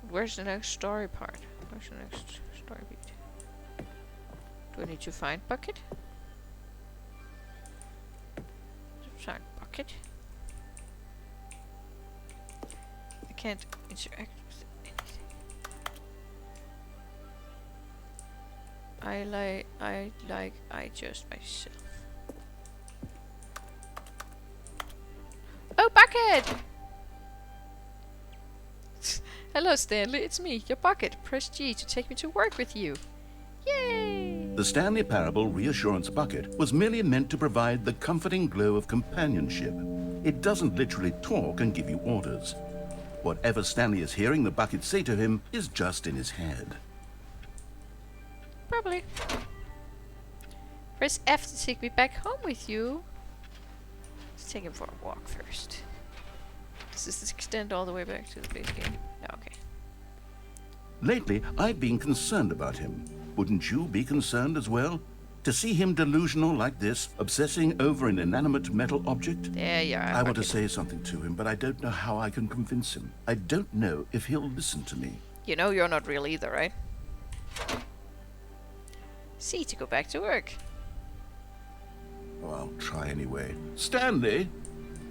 Where's the next story part? Where's the next story beat? Do I need to find bucket? Find bucket? I can't interact with anything. I just myself. Oh, bucket! Hello, Stanley. It's me, your bucket. Press G to take me to work with you. Yay! The Stanley Parable Reassurance Bucket was merely meant to provide the comforting glow of companionship. It doesn't literally talk and give you orders. Whatever Stanley is hearing the bucket say to him is just in his head. Probably. Press F to take me back home with you. Let's take him for a walk first. Does this extend all the way back to the base game? No, okay. Lately, I've been concerned about him. Wouldn't you be concerned as well? To see him delusional like this, obsessing over an inanimate metal object? There you are. I want to bucket. say something to him, but I don't know how I can convince him. I don't know if he'll listen to me. You know you're not real either, right? C to go back to work. Oh, I'll try anyway. Stanley,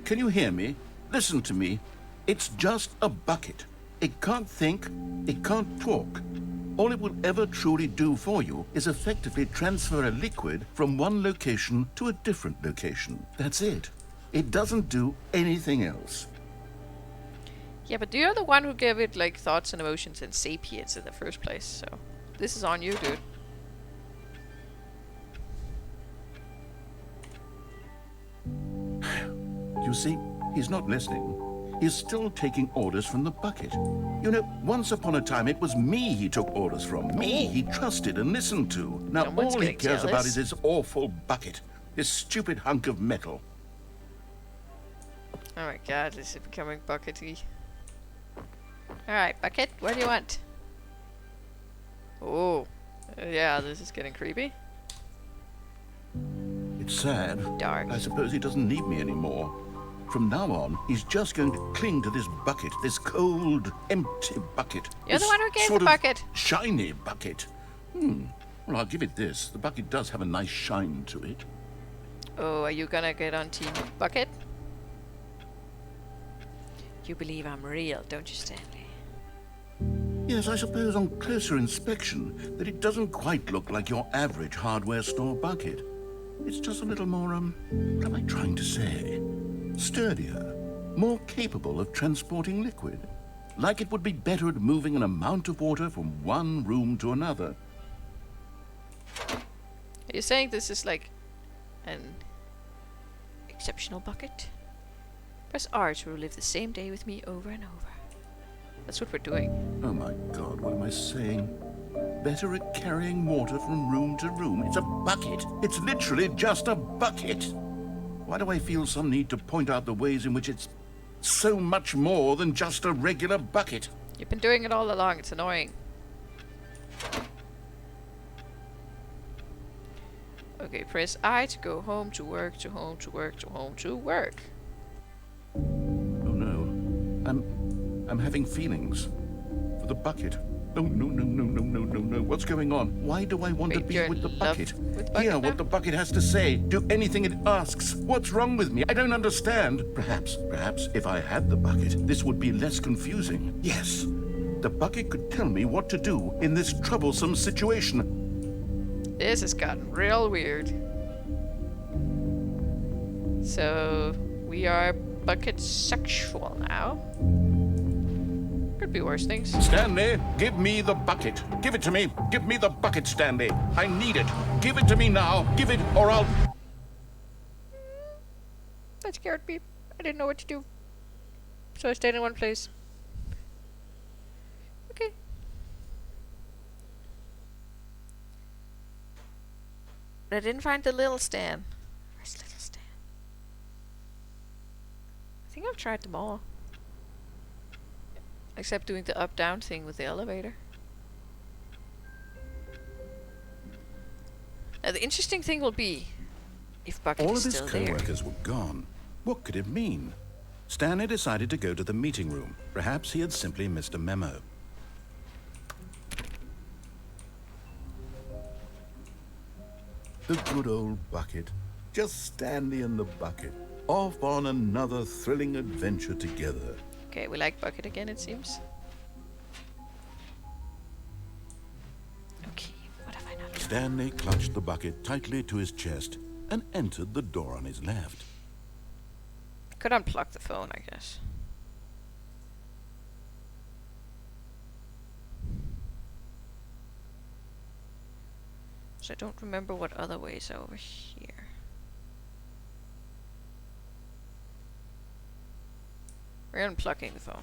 can you hear me? Listen to me. It's just a bucket. It can't think, it can't talk. All it will ever truly do for you is effectively transfer a liquid from one location to a different location. That's it. It doesn't do anything else. Yeah, but you're the one who gave it like thoughts and emotions and sapience in the first place, so this is on you, dude. You see, he's not listening. He's still taking orders from the bucket. You know, once upon a time it was me he took orders from. Me he trusted and listened to. Now Someone's all he getting cares about jealous. is this awful bucket. This stupid hunk of metal. Oh my god, this is becoming buckety. Alright, bucket, what do you want? Oh, yeah, this is getting creepy. It's sad. Dark. I suppose he doesn't need me anymore. From now on, he's just going to cling to this bucket, this cold, empty bucket. You're the This one who gave sort the of bucket. shiny bucket. Well, I'll give it this. The bucket does have a nice shine to it. Oh, are you gonna get on Team Bucket? You believe I'm real, don't you, Stanley? Yes, I suppose on closer inspection that it doesn't quite look like your average hardware store bucket. It's just a little more, what am I trying to say? Sturdier, more capable of transporting liquid. Like it would be better at moving an amount of water from one room to another. Are you saying this is like an exceptional bucket? Press R to relive the same day with me over and over. That's what we're doing. Oh my God, what am I saying? Better at carrying water from room to room. It's a bucket. It's literally just a bucket. Why do I feel some need to point out the ways in which it's so much more than just a regular bucket? You've been doing it all along, it's annoying. Okay, press I to go home to work, to home to work, to home to work. Oh no. I'm having feelings. For the bucket. Oh no. What's going on? Why do I want to Wait, be you're with the in love bucket? with the bucket Hear now? what the bucket has to say. Do anything it asks. What's wrong with me? I don't understand. Perhaps if I had the bucket, this would be less confusing. Yes. The bucket could tell me what to do in this troublesome situation. This has gotten real weird. So, we are bucket sexual now. Could be worse things. Stanley, give me the bucket. Give it to me. Give me the bucket, Stanley. I need it. Give it to me now. Give it or I'll... That scared me. I didn't know what to do. So I stayed in one place. Okay. But I didn't find the little Stan. Where's little Stan? I think I've tried them all. Except doing the up-down thing with the elevator. Now the interesting thing will be if Bucket All is of his still there. co-workers were gone. What could it mean? Stanley decided to go to the meeting room. Perhaps he had simply missed a memo. The good old bucket. Just Stanley and the bucket. Off on another thrilling adventure together. Okay, we like Bucket again, it seems. Okay, what have I not done? Stanley clutched the bucket tightly to his chest and entered the door on his left. Could unplug the phone, I guess. So I don't remember what other ways are over here. We're unplugging the phone.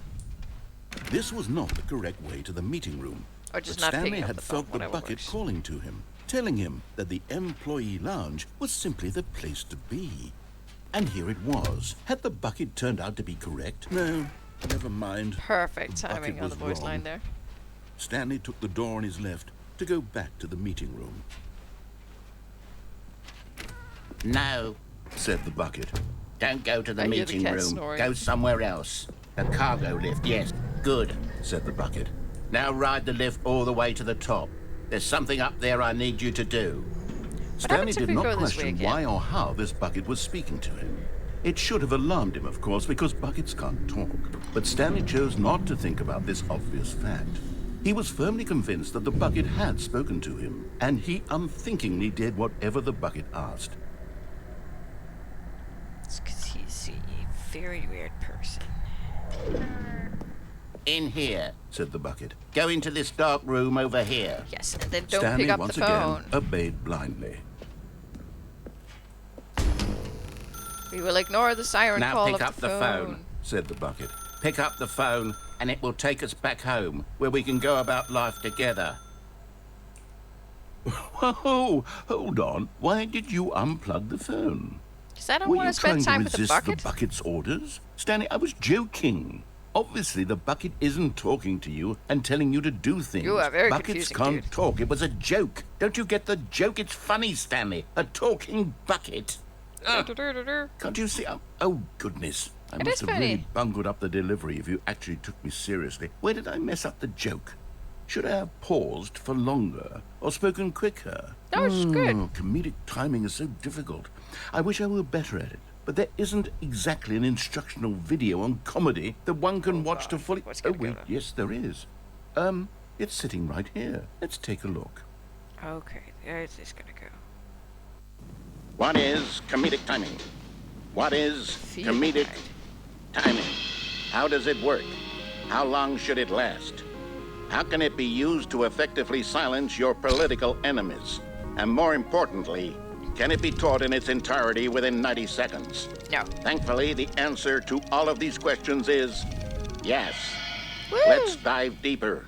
This was not the correct way to the meeting room. Or just But not Stanley picking up had the phone, felt the whatever bucket works. calling to him, telling him that the employee lounge was simply the place to be. And here it was. Had the bucket turned out to be correct? No, never mind. Perfect The bucket timing on the was voice wrong. line there. Stanley took the door on his left to go back to the meeting room. No, Said the bucket. don't go to the I hear the meeting cat room. snoring. Go somewhere else. The cargo lift, yes. Good. Said the bucket. Now ride the lift all the way to the top. There's something up there I need you to do. Stanley happens if did we not go this way question again? why or how this bucket was speaking to him. It should have alarmed him, of course, because buckets can't talk. But Stanley chose not to think about this obvious fact. He was firmly convinced that the bucket had spoken to him, and he unthinkingly did whatever the bucket asked. It's because he's a very weird person. In here, said the bucket. Go into this dark room over here. Yes, and then don't Stanley pick up once the phone. again obeyed blindly. We will ignore the siren Now call pick of up the the phone. Said the bucket. Pick up the phone, and it will take us back home, where we can go about life together. Whoa, hold on. Why did you unplug the phone? Because I don't Were want you to spend trying time to with the resist bucket. the bucket's orders? Stanley, I was joking. Obviously, the bucket isn't talking to you and telling you to do things. You are very Buckets confusing, can't dude. talk. It was a joke. Don't you get the joke? It's funny, Stanley. A talking bucket. Can't you see? Oh, goodness. I It must is have funny. really bungled up the delivery if you actually took me seriously. Where did I mess up the joke? Should I have paused for longer or spoken quicker? No, it's good. Comedic timing is so difficult. I wish I were better at it. But there isn't exactly an instructional video on comedy that one can watch to fully... What's Oh, gonna go wait, then? yes, there is. It's sitting right here. Let's take a look. Okay, there's this gonna go. What is comedic timing? What is Feed comedic guide. timing? How does it work? How long should it last? How can it be used to effectively silence your political enemies? And more importantly, can it be taught in its entirety within 90 seconds? No. Thankfully, the answer to all of these questions is yes. Woo! Let's dive deeper.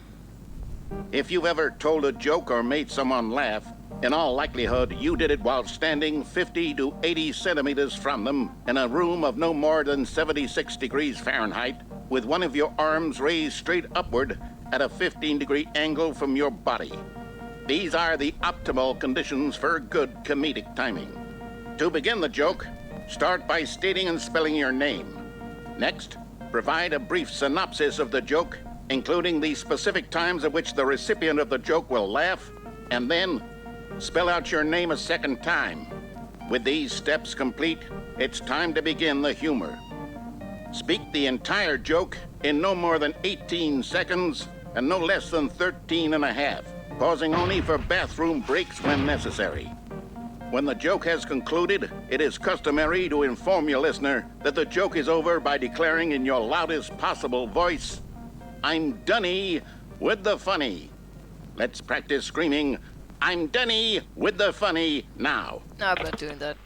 If you've ever told a joke or made someone laugh, in all likelihood, you did it while standing 50 to 80 centimeters from them in a room of no more than 76 degrees Fahrenheit, with one of your arms raised straight upward at a 15-degree angle from your body. These are the optimal conditions for good comedic timing. To begin the joke, start by stating and spelling your name. Next, provide a brief synopsis of the joke, including the specific times at which the recipient of the joke will laugh, and then spell out your name a second time. With these steps complete, it's time to begin the humor. Speak the entire joke in no more than 18 seconds and no less than 13 and a half, pausing only for bathroom breaks when necessary. When the joke has concluded, it is customary to inform your listener that the joke is over by declaring in your loudest possible voice, "I'm Dunny with the funny." Let's practice screaming, "I'm Dunny with the funny" now. No, I'm not doing that.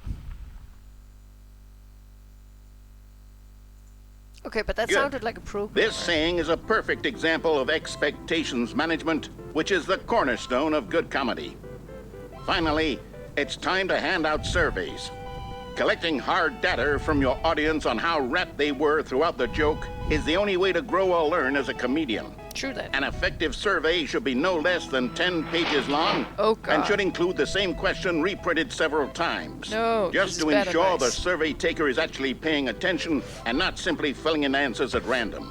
Okay, but that Good. sounded like a program. This saying is a perfect example of expectations management, which is the cornerstone of good comedy. Finally, it's time to hand out surveys. Collecting hard data from your audience on how rapt they were throughout the joke is the only way to grow or learn as a comedian. True that. An effective survey should be no less than 10 pages long Oh, God. and should include the same question reprinted several times. No, this just is to bad ensure the advice. survey taker is actually paying attention and not simply filling in answers at random.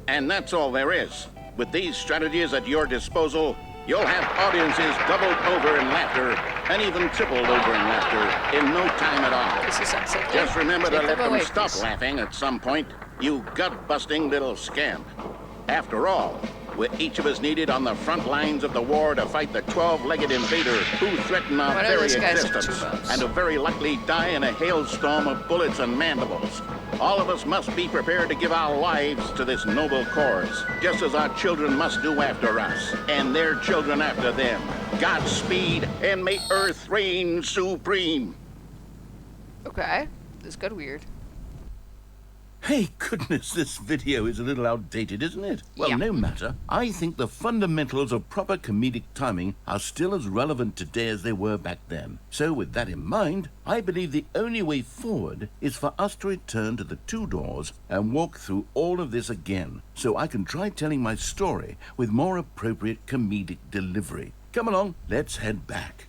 And that's all there is. With these strategies at your disposal, you'll have audiences doubled over in laughter and even tripled over in laughter in no time at all. This is unsettling. Just remember to Take let them away, stop please. laughing at some point, you gut-busting little scamp. After all, we're each of us needed on the front lines of the war to fight the 12-legged invader who threaten our One of very those guys with existence, 2 bucks. and to very likely die in a hailstorm of bullets and mandibles. All of us must be prepared to give our lives to this noble cause, just as our children must do after us, and their children after them. Godspeed, and may Earth reign supreme. Okay, this got weird. Hey, goodness, this video is a little outdated, isn't it? Well, Yeah. no matter. I think the fundamentals of proper comedic timing are still as relevant today as they were back then. So with that in mind, I believe the only way forward is for us to return to the 2 doors and walk through all of this again, so I can try telling my story with more appropriate comedic delivery. Come along, let's head back.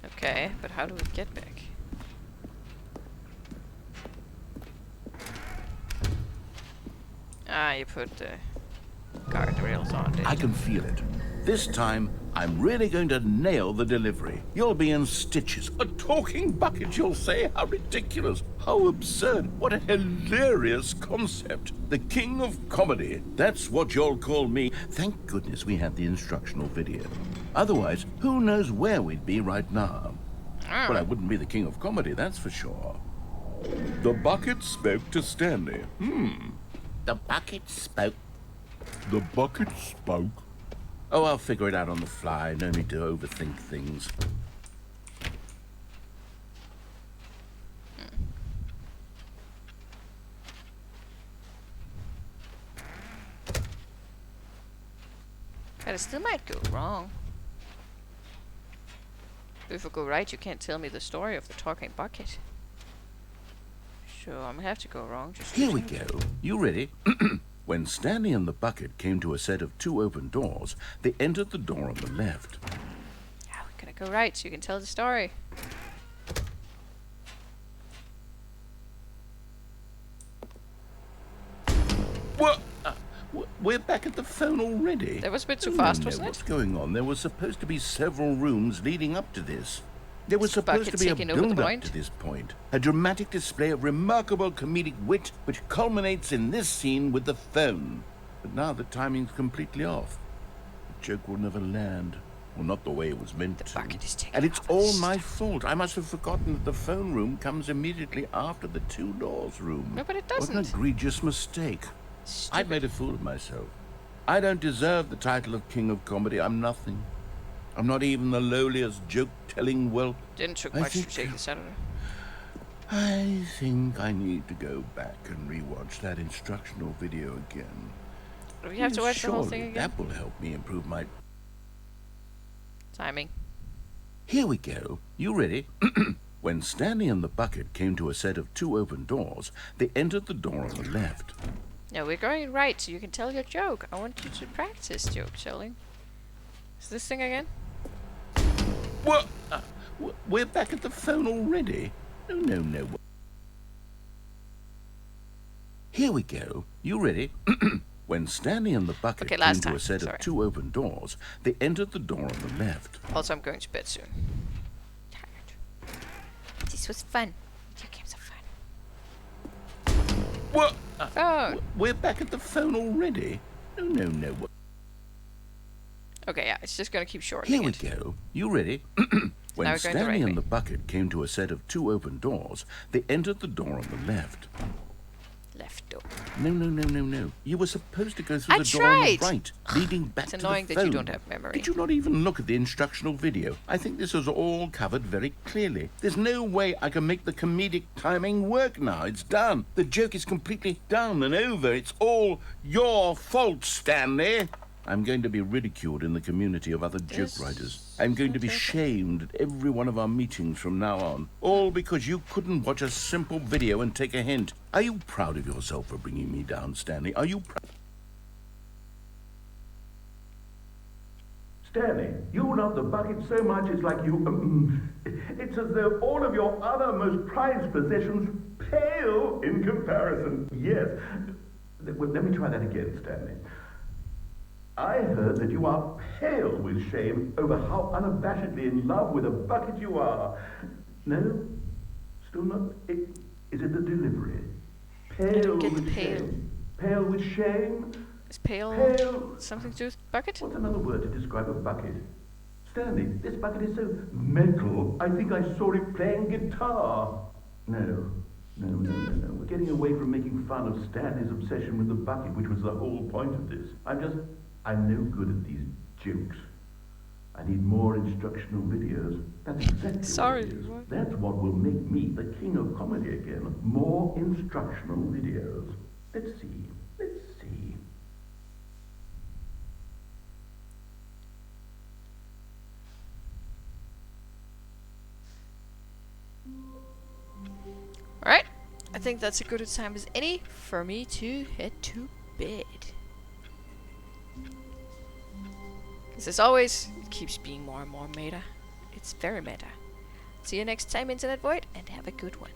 Okay, but how do we get back? Ah, you put the guardrails on it. I can feel it. This time, I'm really going to nail the delivery. You'll be in stitches. A talking bucket, you'll say? How ridiculous. How absurd. What a hilarious concept. The king of comedy. That's what you'll call me. Thank goodness we had the instructional video. Otherwise, who knows where we'd be right now. Well, I wouldn't be the king of comedy, that's for sure. The bucket spoke to Stanley. The bucket spoke. The bucket spoke. Oh, I'll figure it out on the fly. No need to overthink things. But it still might go wrong. But if I go right, you can't tell me the story of the talking bucket. So I'm gonna have to go wrong. Just Here we go. You ready? When Stanley and the bucket came to a set of 2 open doors, they entered the door on the left. Yeah, we're gonna go right so you can tell the story. What? We're back at the phone already? That was a bit too Oh, fast, no, wasn't what's it? going on? There was supposed to be several rooms leading up to this. There was supposed to bucket be a taking over the build-up point? to this point. A dramatic display of remarkable comedic wit which culminates in this scene with the phone. But now the timing's completely off. The joke will never land. Well, not the way it was meant to. bucket is taking And it's over all the my fault. I must have forgotten that the phone room comes immediately after the 2 doors room. No, but it What an doesn't. egregious mistake. I've made a fool of myself. I don't deserve the title of King of Comedy. I'm nothing. I'm not even the lowliest joke-telling whelp. Didn't took I much to think- shake this out of her. I think I need to go back and rewatch that instructional video again. Do we have to watch the whole Surely thing again? that will help me improve my... Timing. Here we go. You ready? When Stanley and the bucket came to a set of 2 open doors, they entered the door on the left. No, we're going right so you can tell your joke. I want you to practice joke telling. Is this thing again? What? We're back at the phone already? No. Here we go. You ready? When Stanley and the bucket Okay, came last to time. a set Sorry. of 2 open doors, they entered the door on the left. Also, I'm going to bed soon. Tired. This was fun. Video games are fun. What? Oh. We're back at the phone already? No. Okay, yeah, it's just gonna keep shortening Here we it. go. You ready? When Now we're going the Stanley right way. and the bucket came to a set of 2 open doors, they entered the door on the left. Left door. No. You were supposed to go through I the door on the tried. right, leading back It's to the annoying phone. that you don't have memory. Did you not even look at the instructional video? I think this was all covered very clearly. There's no way I can make the comedic timing work now. It's done. The joke is completely done and over. It's all your fault, Stanley. I'm going to be ridiculed in the community of other joke This writers. I'm going to be okay. shamed at every one of our meetings from now on. All because you couldn't watch a simple video and take a hint. Are you proud of yourself for bringing me down, Stanley? Are you proud? Stanley, you love the bucket so much it's like you... it's as though all of your other most prized possessions pale in comparison. Yes. Well, let me try that again, Stanley. I heard that you are pale with shame over how unabashedly in love with a bucket you are. No? Still not? Is it the delivery? Pale get the with pale. shame. Pale with shame? Is pale Pale. something to do with bucket? What's another word to describe a bucket? Stanley, this bucket is so metal. I think I saw it playing guitar. No. We're getting away from making fun of Stanley's obsession with the bucket, which was the whole point of this. I'm no good at these jokes. I need more instructional videos. That's exactly Sorry, what it is. what? That's what will make me the king of comedy again. More instructional videos. Let's see. Alright. I think that's a good a time as any for me to head to bed. Because as always, it keeps being more and more meta. It's very meta. See you next time, Internet Void, and have a good one.